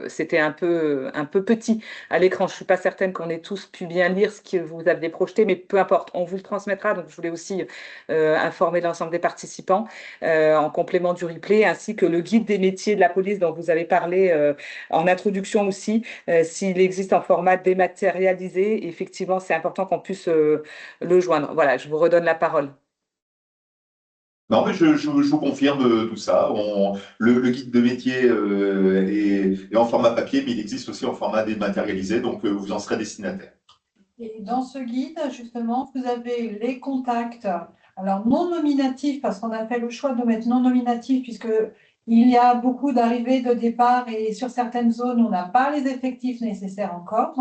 c'était un peu petit à l'écran. Je suis pas certaine qu'on ait tous pu bien lire ce que vous aviez projeté, mais peu importe, on vous le transmettra. Donc je voulais aussi informer l'ensemble des participants en complément du replay, ainsi que le guide des métiers de la police dont vous avez parlé en introduction aussi, s'il existe en format dématérialisé. Effectivement, c'est important qu'on puisse le joindre. Voilà, je vous redonne la parole.
Non, mais je vous confirme tout ça. Le guide de métier est en format papier, mais il existe aussi en format dématérialisé, donc vous en serez destinataire.
Et dans ce guide, justement, vous avez les contacts, alors non nominatifs, parce qu'on a fait le choix de mettre non nominatifs, puisque il y a beaucoup d'arrivées, de départs, et sur certaines zones, on n'a pas les effectifs nécessaires encore.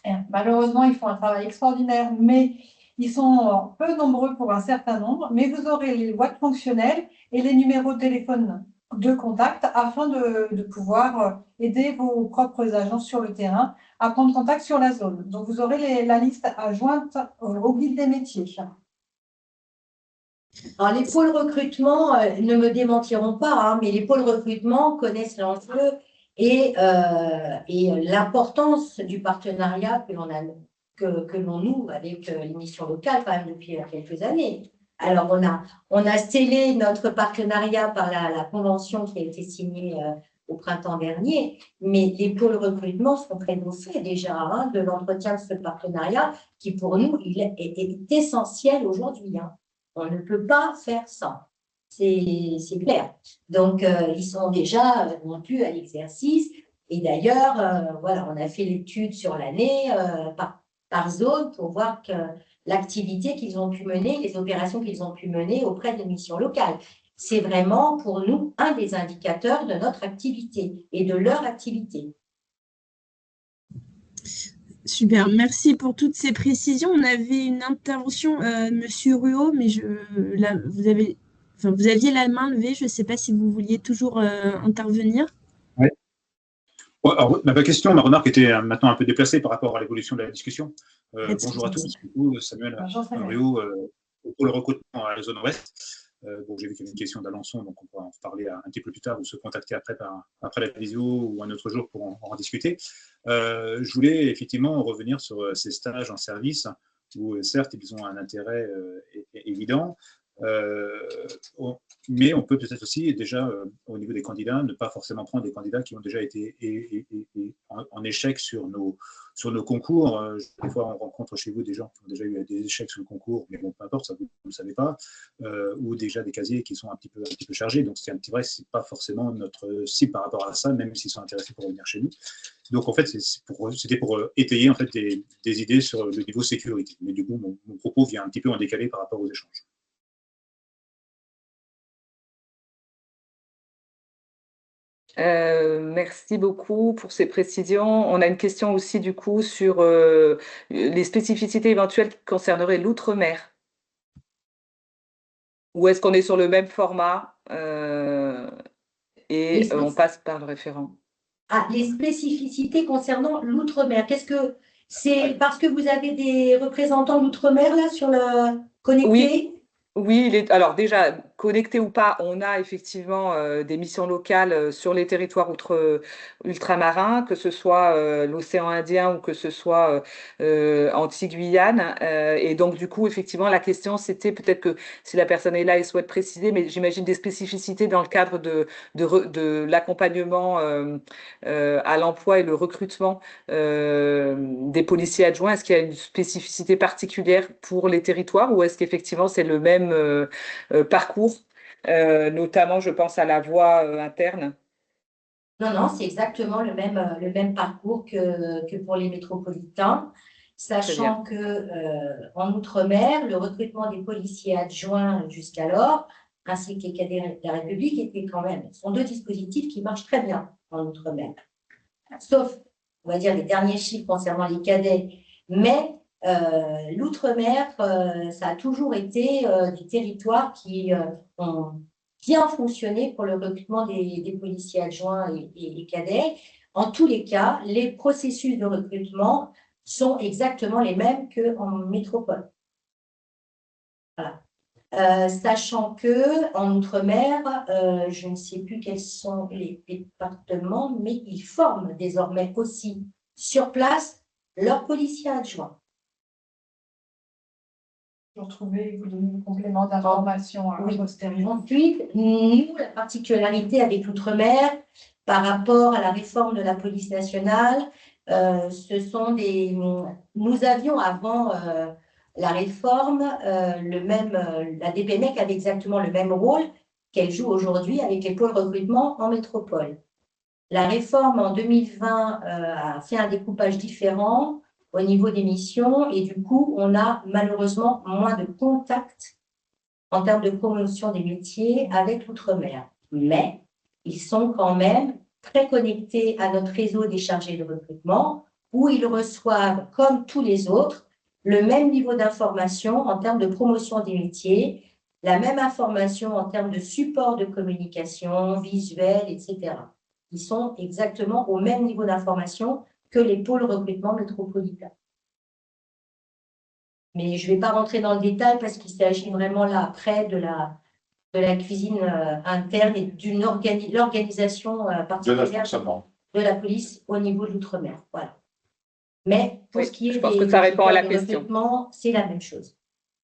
Et malheureusement, ils font un travail extraordinaire, mais ils sont peu nombreux pour un certain nombre. Mais vous aurez les boîtes fonctionnelles et les numéros de téléphone de contact afin de pouvoir aider vos propres agents sur le terrain à prendre contact sur la zone. Donc, vous aurez la liste adjointe au guide des métiers.
Alors, les pôles recrutement ne me démentiront pas, hein, mais les pôles recrutement connaissent l'enjeu et l'importance du partenariat que l'on noue avec les missions locales quand même depuis quelques années. Alors, on a scellé notre partenariat par la convention qui a été signée au printemps dernier, mais les pôles recrutement sont très dotés déjà de l'entretien de ce partenariat qui, pour nous, est essentiel aujourd'hui. Hein. On ne peut pas faire sans. C'est clair. Donc, ils sont déjà rompus à l'exercice. Et d'ailleurs, voilà, on a fait l'étude sur l'année par zone pour voir que l'activité qu'ils ont pu mener, les opérations qu'ils ont pu mener auprès des missions locales. C'est vraiment pour nous un des indicateurs de notre activité et de leur activité.
Super, merci pour toutes ces précisions. On avait une intervention, Monsieur Ruot, mais vous aviez la main levée. Je ne sais pas si vous vouliez toujours intervenir.
Oui. Alors, ma question, ma remarque était maintenant un peu déplacée par rapport à l'évolution de la discussion. Bonjour à tous. Du coup, Samuel Ruot, pour le recrutement à la zone ouest. Bon, j'ai vu qu'il y avait une question d'Alençon, donc on pourra en parler un petit peu plus tard ou se contacter après la visio ou un autre jour pour en discuter. Je voulais effectivement revenir sur ces stages en service où certes ils ont un intérêt évident, mais on peut peut-être aussi déjà au niveau des candidats ne pas forcément prendre des candidats qui ont déjà été en échec sur nos concours. Des fois on rencontre chez vous des gens qui ont déjà eu des échecs sur le concours, mais bon peu importe, ça vous ne le savez pas, ou déjà des casiers qui sont un petit peu chargés, donc c'est un petit vrai, c'est pas forcément notre cible par rapport à ça, même s'ils sont intéressés pour revenir chez nous. Donc en fait c'était pour étayer en fait des idées sur le niveau sécurité, mais du coup mon propos vient un petit peu en décalé par rapport aux échanges.
Merci beaucoup pour ces précisions. On a une question aussi du coup sur les spécificités éventuelles qui concerneraient l'outre-mer. Ou est-ce qu'on est sur le même format et on passe par le référent?
Ah, les spécificités concernant l'outre-mer. Qu'est-ce que c'est parce que vous avez des représentants d'outre-mer là sur le connecté?
Oui. Oui, alors déjà, connecté ou pas, on a effectivement des missions locales sur les territoires ultramarins, que ce soit l'océan Indien ou que ce soit Antilles-Guyane. Et donc, du coup, effectivement, la question, c'était peut-être que si la personne est là et souhaite préciser, mais j'imagine des spécificités dans le cadre de l'accompagnement à l'emploi et le recrutement des policiers adjoints. Est-ce qu'il y a une spécificité particulière pour les territoires ou est-ce qu'effectivement c'est le même parcours, notamment je pense à la voie interne?
Non, non, c'est exactement le même parcours que pour les métropolitains,
Très bien.
sachant que en Outre-mer, le recrutement des policiers adjoints jusqu'alors, ainsi que les cadets de la République, sont deux dispositifs qui marchent très bien en Outre-mer. Sauf, on va dire, les derniers chiffres concernant les cadets. Mais l'Outre-mer, ça a toujours été des territoires qui ont bien fonctionné pour le recrutement des policiers adjoints et cadets. En tous les cas, les processus de recrutement sont exactement les mêmes qu'en métropole. Voilà. Sachant que en Outre-mer, je ne sais plus quels sont les départements, mais ils forment désormais aussi sur place leurs policiers adjoints.
Vous retrouvez, vous donnez un complément d'information à
Oui.
posteriori.
Ensuite, nous, la particularité avec l'Outre-mer, par rapport à la réforme de la police nationale, nous avions avant la réforme, la DPMEC avait exactement le même rôle qu'elle joue aujourd'hui avec les pôles recrutement en métropole. La réforme en 2020 a fait un découpage différent au niveau des missions et du coup, on a malheureusement moins de contacts en termes de promotion des métiers avec l'Outre-mer. Mais ils sont quand même très connectés à notre réseau des chargés de recrutement où ils reçoivent, comme tous les autres, le même niveau d'information en termes de promotion des métiers, la même information en termes de support de communication, visuel, etc. Ils sont exactement au même niveau d'information que les pôles recrutement métropolitains. Mais je ne vais pas rentrer dans le détail parce qu'il s'agit vraiment là après de la cuisine interne et d'une l'organisation particulière de la police au niveau de l'outre-mer. Voilà. Mais pour ce qui est
je pense que ça répond à la question.
C'est la même chose.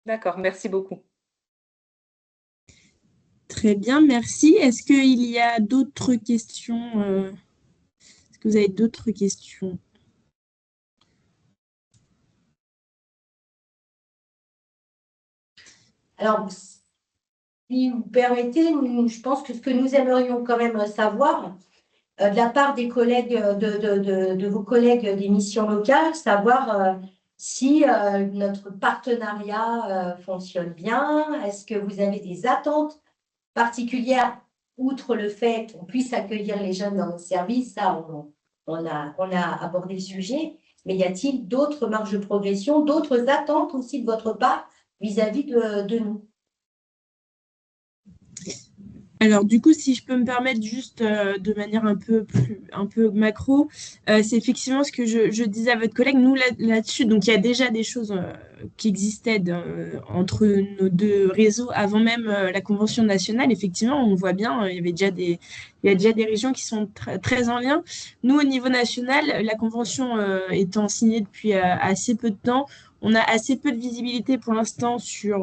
D'accord, merci beaucoup.
Très bien, merci. Est-ce qu'il y a d'autres questions Est-ce que vous avez d'autres questions?
Alors, si vous permettez, je pense que ce que nous aimerions quand même savoir, de la part des collègues, de vos collègues des missions locales, savoir si notre partenariat fonctionne bien. Est-ce que vous avez des attentes particulières, outre le fait qu'on puisse accueillir les jeunes dans nos services? Ça, on a abordé le sujet. Mais y a-t-il d'autres marges de progression, d'autres attentes aussi de votre part vis-à-vis de nous?
Alors, du coup, si je peux me permettre juste de manière un peu macro, c'est effectivement ce que je disais à votre collègue. Nous, là-dessus, donc il y a déjà des choses qui existaient entre nos deux réseaux avant même la convention nationale. Effectivement, on voit bien, il y a déjà des régions qui sont très en lien. Nous, au niveau national, la convention étant signée depuis assez peu de temps, on a assez peu de visibilité pour l'instant sur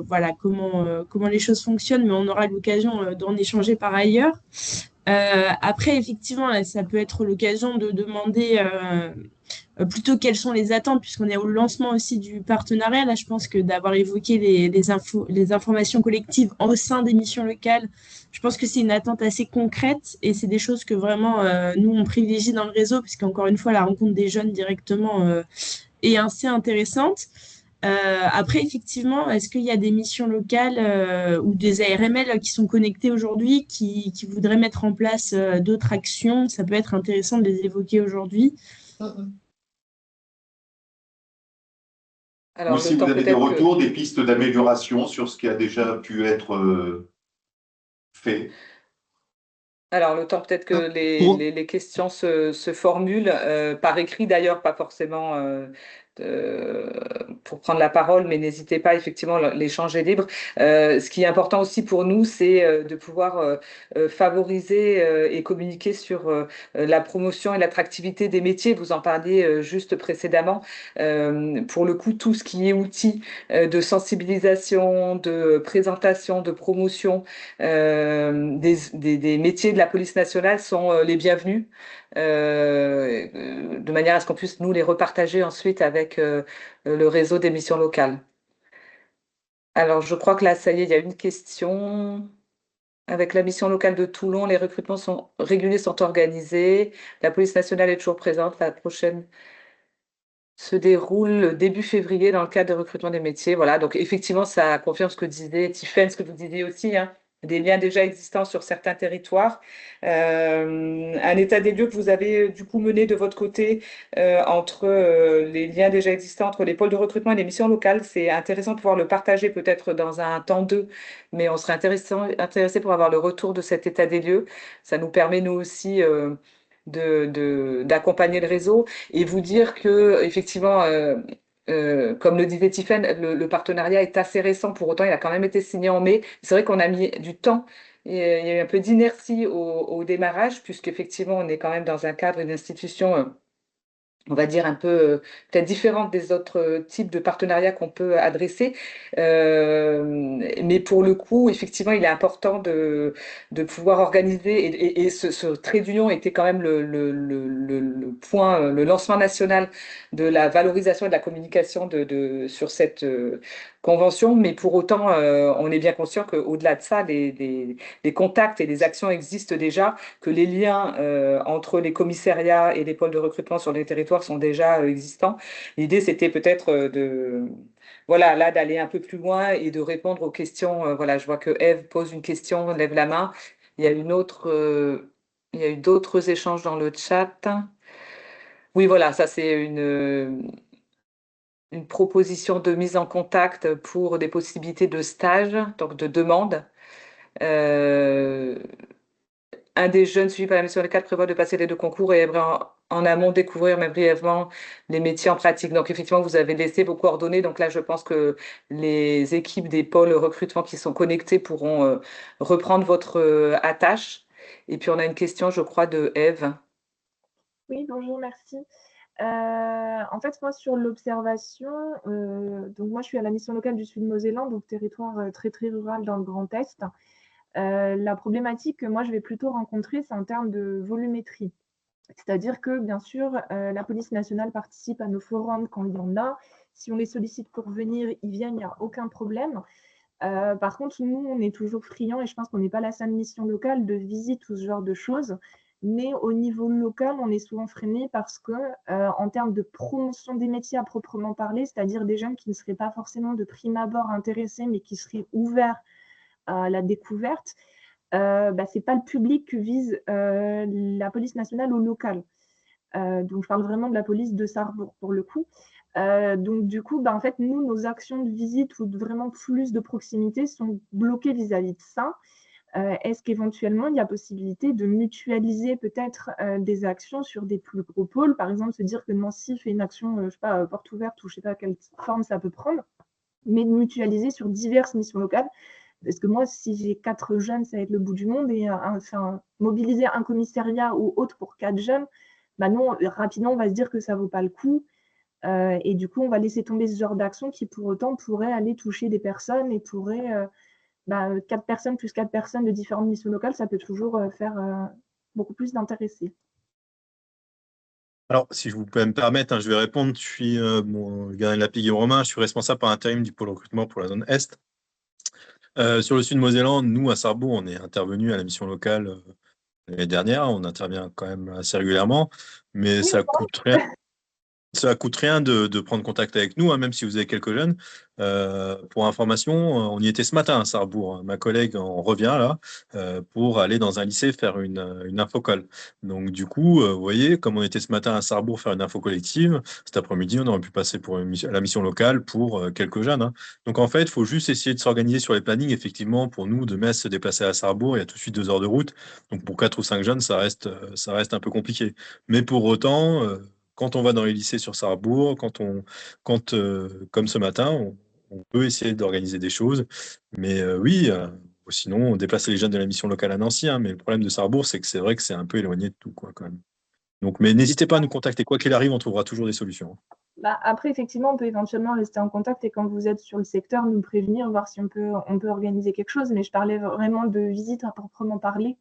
voilà, comment les choses fonctionnent, mais on aura l'occasion d'en échanger par ailleurs. Après, effectivement, là, ça peut être l'occasion de demander plutôt quelles sont les attentes, puisqu'on est au lancement aussi du partenariat. Là, je pense que d'avoir évoqué les informations collectives au sein des missions locales, je pense que c'est une attente assez concrète et c'est des choses que vraiment, nous, on privilégie dans le réseau, puisqu'encore une fois, la rencontre des jeunes directement est assez intéressante. Après, effectivement, est-ce qu'il y a des missions locales ou des ARML qui sont connectées aujourd'hui, qui voudraient mettre en place d'autres actions? Ça peut être intéressant de les évoquer aujourd'hui.
Ou si vous avez des retours, des pistes d'amélioration sur ce qui a déjà pu être fait.
Alors, le temps peut-être que les questions se formulent par écrit d'ailleurs, pas forcément pour prendre la parole, mais n'hésitez pas, effectivement, l'échange est libre. Ce qui est important aussi pour nous, c'est de pouvoir favoriser et communiquer sur la promotion et l'attractivité des métiers. Vous en parliez juste précédemment. Pour le coup, tout ce qui est outils de sensibilisation, de présentation, de promotion des métiers de la police nationale sont les bienvenus, de manière à ce qu'on puisse nous les repartager ensuite avec le réseau des missions locales. Alors, je crois que là, ça y est, il y a une question. Avec la mission locale de Toulon, les recrutements réguliers sont organisés. La police nationale est toujours présente. La prochaine se déroule début février dans le cadre de recrutement des métiers. Voilà, donc effectivement, ça confirme ce que disait Tiffaine, ce que vous disiez aussi, hein, des liens déjà existants sur certains territoires. Un état des lieux que vous avez du coup mené de votre côté entre les liens déjà existants entre les pôles de recrutement et les missions locales. C'est intéressant de pouvoir le partager peut-être dans un temps 2, mais on serait intéressé pour avoir le retour de cet état des lieux. Ça nous permet nous aussi d'accompagner le réseau et vous dire que effectivement, comme le disait Tiffaine, le partenariat est assez récent. Pour autant, il a quand même été signé en mai. C'est vrai qu'on a mis du temps. Et, il y a eu un peu d'inertie au démarrage, puisqu'effectivement, on est quand même dans un cadre, une institution on va dire un peu peut-être différente des autres types de partenariats qu'on peut adresser. Mais pour le coup, effectivement, il est important de pouvoir organiser, et ce trait d'union était quand même le point, le lancement national de la valorisation et de la communication sur cette convention. Mais pour autant, on est bien conscient qu'au-delà de ça, les contacts et les actions existent déjà, que les liens entre les commissariats et les pôles de recrutement sur les territoires sont déjà existants. L'idée, c'était peut-être voilà, là, d'aller un peu plus loin et de répondre aux questions. Voilà, je vois que Eve pose une question, lève la main. Il y a il y a eu d'autres échanges dans le chat. Oui, voilà, ça, c'est une proposition de mise en contact pour des possibilités de stage, donc de demande. Un des jeunes suivis par la mission locale prévoit de passer les 2 concours et aimerait en amont découvrir mais brièvement les métiers en pratique. Donc effectivement, vous avez laissé vos coordonnées. Donc là, je pense que les équipes des pôles recrutement qui sont connectés pourront reprendre votre attache. Et puis on a une question, je crois, de Eve.
Oui, bonjour, merci. En fait, moi, sur l'observation, donc moi, je suis à la mission locale du Sud-Mosellan, donc territoire très, très rural dans le Grand Est. La problématique que moi, je vais plutôt rencontrer, c'est en termes de volumétrie. C'est-à-dire que, bien sûr, la police nationale participe à nos forums quand il y en a. Si on les sollicite pour venir, ils viennent, il n'y a aucun problème. Par contre, nous, on est toujours friands, et je pense qu'on n'est pas la seule mission locale de visite ou ce genre de choses. Mais au niveau local, on est souvent freiné parce que, en termes de promotion des métiers à proprement parler, c'est-à-dire des jeunes qui ne seraient pas forcément de prime abord intéressés, mais qui seraient ouverts à la découverte, ce n'est pas le public que vise la police nationale au local. Donc, je parle vraiment de la police de Sarrebourg pour le coup. Donc, du coup, en fait, nous, nos actions de visite ou de vraiment plus de proximité sont bloquées vis-à-vis de ça. Est-ce qu'éventuellement, il y a possibilité de mutualiser peut-être des actions sur des plus gros pôles? Par exemple, se dire que Nancy fait une action, je sais pas, porte ouverte ou je ne sais pas quelle forme ça peut prendre, mais de mutualiser sur diverses missions locales. Parce que moi, si j'ai 4 jeunes, ça va être le bout du monde. Et mobiliser un commissariat ou autre pour 4 jeunes, non, rapidement, on va se dire que ça ne vaut pas le coup. Et du coup, on va laisser tomber ce genre d'action qui, pour autant, pourrait aller toucher des personnes et pourrait... 4 personnes plus 4 personnes de différentes missions locales, ça peut toujours faire beaucoup plus d'intéressés.
Alors, si je vous peux me permettre, je vais répondre. Je suis Gardien de la Guillaume Romain, je suis responsable par intérim du pôle recrutement pour la zone Est. Sur le Sud-Mosellan, nous, à Sarrebourg, on est intervenu à la mission locale l'année dernière. On intervient quand même assez régulièrement, mais ça coûte rien. Ça coûte rien de prendre contact avec nous, même si vous avez quelques jeunes. Pour information, on y était ce matin à Sarrebourg. Ma collègue en revient là pour aller dans un lycée faire une infocole. Donc du coup, vous voyez, comme on était ce matin à Sarrebourg faire une info collective, cet après-midi, on aurait pu passer pour la mission locale pour quelques jeunes. Donc en fait, il faut juste essayer de s'organiser sur les plannings. Effectivement, pour nous, de Metz se déplacer à Sarrebourg, il y a tout de suite 2 heures de route. Donc pour 4 ou 5 jeunes, ça reste un peu compliqué. Mais pour autant... quand on va dans les lycées sur Sarrebourg, comme ce matin, on peut essayer d'organiser des choses. Mais oui, sinon, déplacer les jeunes de la mission locale à Nancy. Hein, mais le problème de Sarrebourg, c'est que c'est vrai que c'est un peu éloigné de tout, quoi, quand même. Donc, mais n'hésitez pas à nous contacter. Quoi qu'il arrive, on trouvera toujours des solutions.
Bah, après, effectivement, on peut éventuellement rester en contact et quand vous êtes sur le secteur, nous prévenir, voir si on peut organiser quelque chose. Mais je parlais vraiment de visite à proprement parler,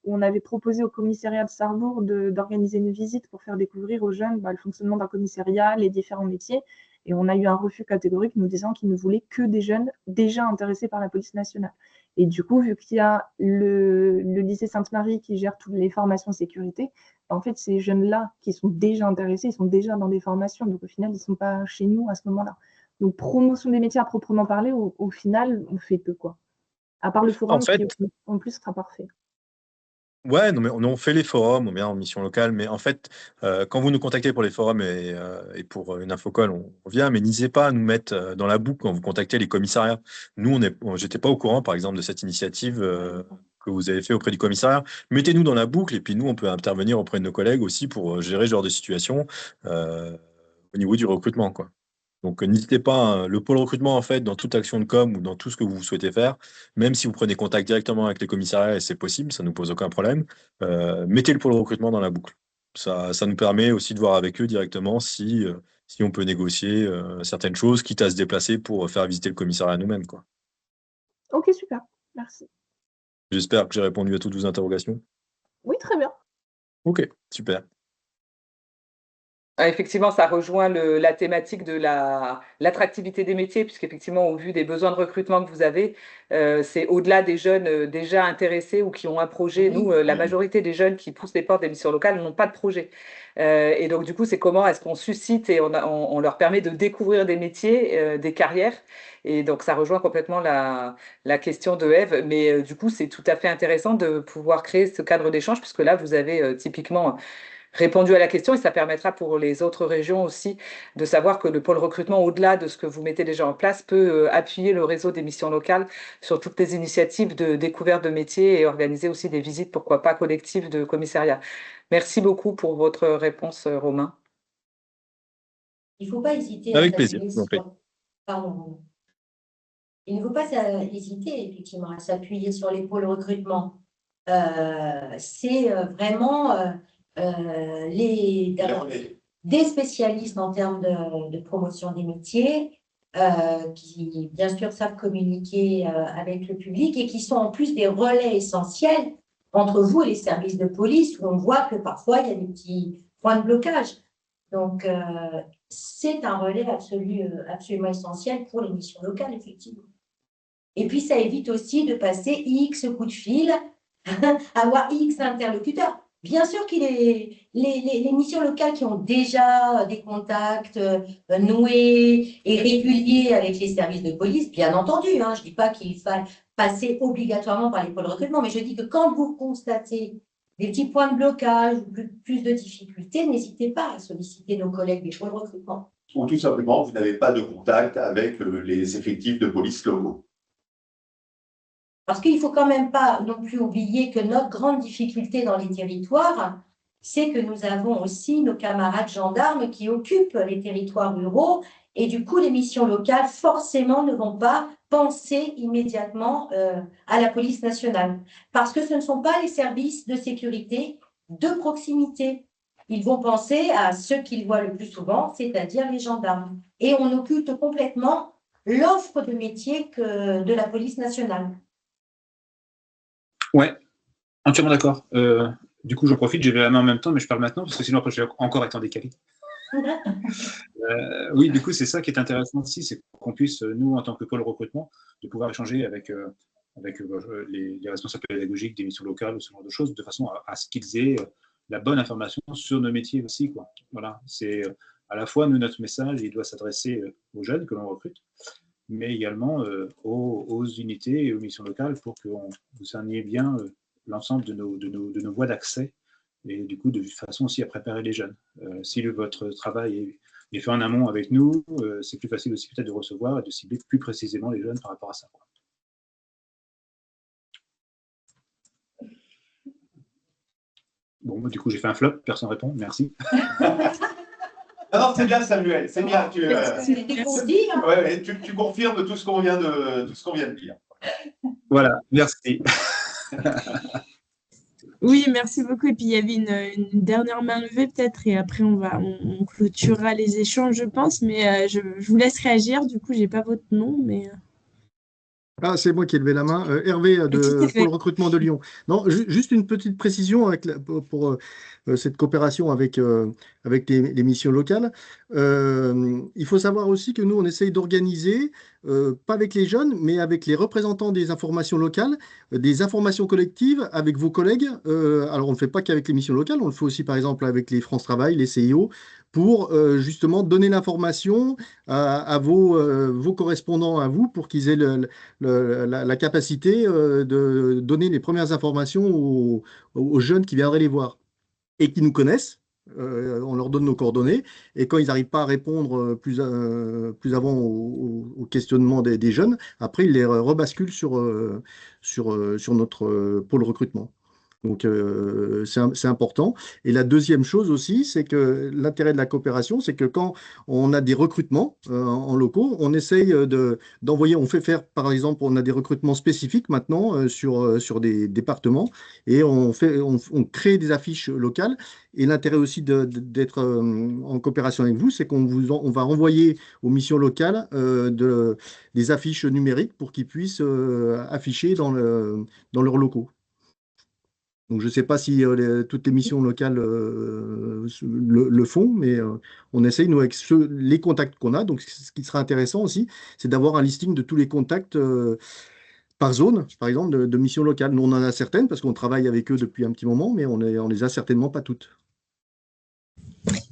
où on avait proposé au commissariat de Sarrebourg d'organiser une visite pour faire découvrir aux jeunes le fonctionnement d'un commissariat, les différents métiers. Et on a eu un refus catégorique nous disant qu'ils ne voulaient que des jeunes déjà intéressés par la police nationale. Et du coup, vu qu'il y a le lycée Sainte-Marie qui gère toutes les formations sécurité, en fait, ces jeunes-là qui sont déjà intéressés, ils sont déjà dans des formations. Donc, au final, ils ne sont pas chez nous à ce moment-là. Donc, promotion des métiers à proprement parler, au final, on fait peu, quoi. À part le forum
En fait,
qui, en plus, sera parfait.
ouais, non, mais on fait les forums, on vient en mission locale, mais en fait, quand vous nous contactez pour les forums et pour une infocole, on vient, mais n'hésitez pas à nous mettre dans la boucle quand vous contactez les commissariats. Nous, j'étais pas au courant, par exemple, de cette initiative que vous avez fait auprès du commissariat. Mettez-nous dans la boucle et puis nous, on peut intervenir auprès de nos collègues aussi pour gérer ce genre de situation au niveau du recrutement, quoi. Donc, n'hésitez pas, hein, le pôle recrutement, en fait, dans toute action de com ou dans tout ce que vous souhaitez faire, même si vous prenez contact directement avec les commissariats, et c'est possible, ça ne nous pose aucun problème, mettez le pôle recrutement dans la boucle. Ça nous permet aussi de voir avec eux directement si on peut négocier certaines choses, quitte à se déplacer pour faire visiter le commissariat nous-mêmes, quoi.
Ok, super. Merci.
J'espère que j'ai répondu à toutes vos interrogations.
Oui, très bien.
Ok, super.
Effectivement, ça rejoint la thématique de l'attractivité des métiers, puisqu'effectivement, au vu des besoins de recrutement que vous avez, c'est au-delà des jeunes déjà intéressés ou qui ont un projet. Nous, la majorité des jeunes qui poussent les portes des missions locales n'ont pas de projet. Et donc, du coup, c'est comment est-ce qu'on suscite et on leur permet de découvrir des métiers, des carrières. Et donc, ça rejoint complètement la question de Ève. Mais du coup, c'est tout à fait intéressant de pouvoir créer ce cadre d'échange, puisque là, vous avez typiquement répondu à la question et ça permettra pour les autres régions aussi de savoir que le pôle recrutement, au-delà de ce que vous mettez déjà en place, peut appuyer le réseau des missions locales sur toutes les initiatives de découverte de métiers et organiser aussi des visites, pourquoi pas collectives de commissariat. Merci beaucoup pour votre réponse, Romain.
Il ne faut pas hésiter à
Avec plaisir.
s'appuyer sur... Pardon. Il ne faut pas hésiter effectivement à s'appuyer sur les pôles recrutement. C'est vraiment des spécialistes en termes de promotion des métiers qui, bien sûr, savent communiquer avec le public et qui sont en plus des relais essentiels entre vous et les services de police où on voit que parfois il y a des petits points de blocage. Donc, c'est un relais absolument essentiel pour les missions locales, effectivement. Et puis, ça évite aussi de passer X coups de fil, avoir X interlocuteurs. Bien sûr qu'il les missions locales qui ont déjà des contacts noués et réguliers avec les services de police, bien entendu, hein, je ne dis pas qu'il faille passer obligatoirement par les pôles de recrutement, mais je dis que quand vous constatez des petits points de blocage ou plus de difficultés, n'hésitez pas à solliciter nos collègues des pôles de recrutement.
Ou tout simplement, vous n'avez pas de contact avec les effectifs de police locaux.
Parce qu'il ne faut quand même pas non plus oublier que notre grande difficulté dans les territoires, c'est que nous avons aussi nos camarades gendarmes qui occupent les territoires ruraux et du coup, les missions locales, forcément, ne vont pas penser immédiatement à la police nationale parce que ce ne sont pas les services de sécurité de proximité. Ils vont penser à ceux qu'ils voient le plus souvent, c'est-à-dire les gendarmes. Et on occulte complètement l'offre de métier de la police nationale.
Ouais, entièrement d'accord. Du coup, j'en profite, j'ai la main en même temps, mais je parle maintenant parce que sinon, après, je vais encore être en décalé. Oui, du coup, c'est ça qui est intéressant aussi, c'est qu'on puisse, nous, en tant que pôle recrutement, de pouvoir échanger avec les responsables pédagogiques des missions locales ou ce genre de choses, de façon à ce qu'ils aient la bonne information sur nos métiers aussi, quoi. Voilà, c'est à la fois, nous, notre message, il doit s'adresser aux jeunes que l'on recrute, mais également aux unités et aux missions locales pour que vous cerniez bien l'ensemble de nos voies d'accès et du coup, de façon aussi à préparer les jeunes. Si votre travail est fait en amont avec nous, c'est plus facile aussi peut-être de recevoir et de cibler plus précisément les jeunes par rapport à ça. Bon, du coup, j'ai fait un flop, personne ne répond, merci.
Non, c'est bien, Samuel, c'est bien.
C'était pour dire.
Tu confirmes tout ce qu'on vient de dire.
Voilà, merci.
Oui, merci beaucoup. Et puis, il y avait une dernière main levée peut-être, et après, on clôturera les échanges, je pense. Mais je vous laisse réagir. Du coup, j'ai pas votre nom, mais…
Ah, c'est moi qui ai levé la main. Hervé
Tout à
de
fait.
Pôle recrutement de Lyon. Non, juste une petite précision pour cette coopération avec les missions locales. Il faut savoir aussi que nous, on essaye d'organiser, pas avec les jeunes, mais avec les représentants des informations locales, des informations collectives avec vos collègues. Alors, on ne le fait pas qu'avec les missions locales, on le fait aussi, par exemple, avec les France Travail, les CIO, pour justement donner l'information à vos correspondants à vous pour qu'ils aient la capacité de donner les premières informations aux jeunes qui viendraient les voir et qui nous connaissent. On leur donne nos coordonnées et quand ils n'arrivent pas à répondre plus avant aux questionnements des jeunes, après ils les rebasculent sur notre pôle recrutement. Donc, c'est important. Et la deuxième chose aussi, c'est que l'intérêt de la coopération, c'est que quand on a des recrutements en locaux, on essaye d'envoyer, on fait faire, par exemple, on a des recrutements spécifiques maintenant sur des départements et on crée des affiches locales. Et l'intérêt aussi d'être en coopération avec vous, c'est on va envoyer aux missions locales des affiches numériques pour qu'ils puissent afficher dans leurs locaux. Donc, je ne sais pas si toutes les missions locales le font, mais on essaye, nous, avec les contacts qu'on a. Donc, ce qui sera intéressant aussi, c'est d'avoir un listing de tous les contacts par zone, par exemple, de missions locales. Nous, on en a certaines parce qu'on travaille avec eux depuis un petit moment, mais on les a certainement pas toutes.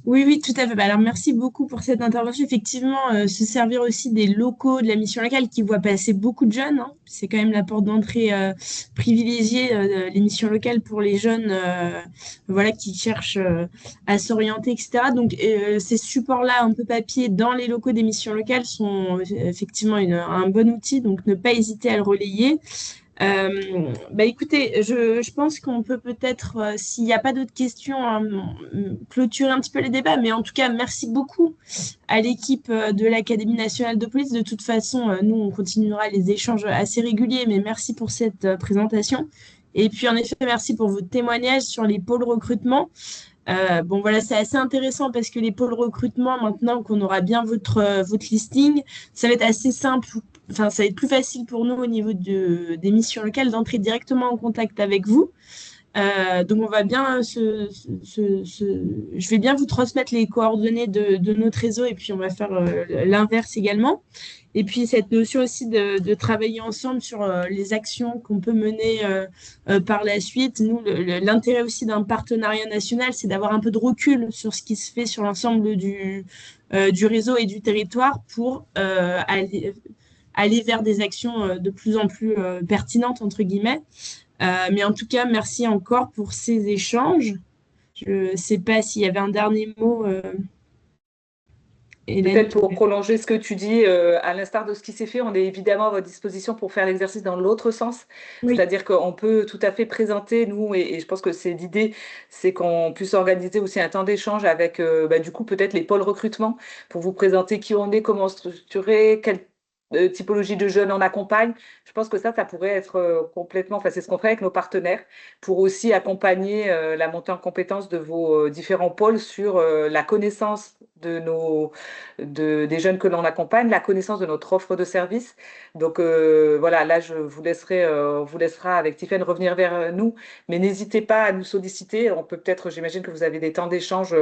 Oui, oui, tout à fait. Bah, alors, merci beaucoup pour cette intervention. Effectivement, se servir aussi des locaux de la mission locale qui voit passer beaucoup de jeunes, hein. C'est quand même la porte d'entrée privilégiée les missions locales pour les jeunes voilà, qui cherchent à s'orienter, etc. Donc, ces supports-là, un peu papier, dans les locaux des missions locales sont effectivement un bon outil. Donc, ne pas hésiter à le relayer. Bah écoutez, je pense qu'on peut peut-être, s'il n'y a pas d'autres questions, clôturer un petit peu les débats. Mais en tout cas, merci beaucoup à l'équipe de l'Académie nationale de police. De toute façon, nous, on continuera les échanges assez réguliers, mais merci pour cette présentation. Et puis, en effet, merci pour vos témoignages sur les pôles recrutement. Bon, voilà, c'est assez intéressant parce que les pôles recrutement, maintenant qu'on aura bien votre listing, ça va être assez simple. Enfin, ça va être plus facile pour nous au niveau des missions locales d'entrer directement en contact avec vous. Donc, on va bien je vais bien vous transmettre les coordonnées de notre réseau et puis on va faire l'inverse également. Et puis, cette notion aussi de travailler ensemble sur les actions qu'on peut mener par la suite. Nous, l'intérêt aussi d'un partenariat national, c'est d'avoir un peu de recul sur ce qui se fait sur l'ensemble du réseau et du territoire pour aller vers des actions de plus en plus pertinentes, entre guillemets. Mais en tout cas, merci encore pour ces échanges. Je ne sais pas s'il y avait un dernier mot. Hélène.
Peut-être pour prolonger ce que tu dis, à l'instar de ce qui s'est fait, on est évidemment à votre disposition pour faire l'exercice dans l'autre sens.
Oui.
C'est-à-dire qu'on peut tout à fait présenter, nous, et je pense que c'est l'idée, c'est qu'on puisse organiser aussi un temps d'échange avec, du coup, peut-être les pôles recrutement pour vous présenter qui on est, comment structurer, quelle typologie de jeunes on accompagne. Je pense que ça pourrait être complètement, enfin, c'est ce qu'on fait avec nos partenaires pour aussi accompagner la montée en compétence de vos différents pôles sur la connaissance des jeunes que l'on accompagne, la connaissance de notre offre de service. Donc voilà, là, on vous laissera avec Tiffaine revenir vers nous, mais n'hésitez pas à nous solliciter. On peut peut-être, j'imagine que vous avez des temps d'échange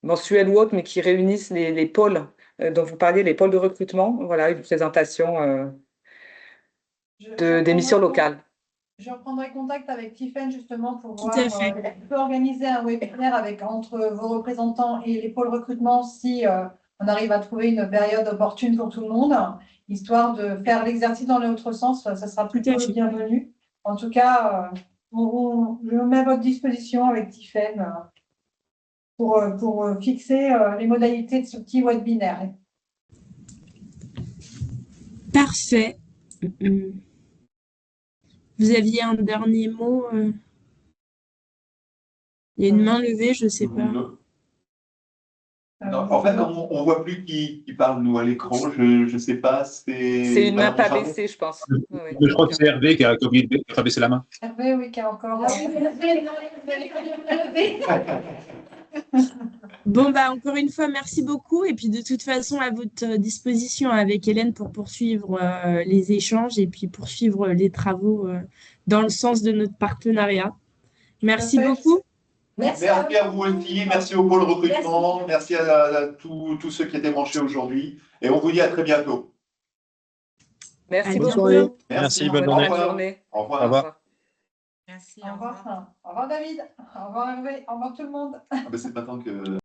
mensuels ou autres, mais qui réunissent les pôles dont vous parliez, les pôles de recrutement. Voilà, une présentation des missions locales.
Je reprendrai contact avec Tiffaine justement pour
Tout
voir
à fait.
on peut organiser un webinaire entre vos représentants et les pôles recrutement si on arrive à trouver une période opportune pour tout le monde, histoire de faire l'exercice dans l'autre sens, ça sera plutôt bienvenu. En tout cas, je me mets à votre disposition avec Tiffaine pour fixer les modalités de ce petit webinaire.
Parfait. Vous aviez un dernier mot Il y a une main levée, je ne sais pas.
Non, en fait, on ne voit plus qui parle, nous, à l'écran. Je ne sais pas.
C'est une main pas baissée, je pense. Oui, oui.
Je crois que c'est Hervé qui a baissé la main.
Hervé, oui, qui a encore.
Bon, bah, encore une fois, merci beaucoup. Et puis, de toute façon, à votre disposition avec Hélène pour poursuivre les échanges et puis poursuivre les travaux dans le sens de notre partenariat. Merci beaucoup.
Merci à vous aussi. Merci au pôle recrutement. Merci à tous ceux qui étaient branchés aujourd'hui. Et on vous dit à très bientôt.
Merci
Bonne
beaucoup.
soirée.
Merci, bonne
Bonne
journée.
journée.
Au revoir.
Au revoir.
Merci.
Au revoir. Au revoir David. Au revoir Hervé. Au revoir tout le monde.
C'est maintenant que...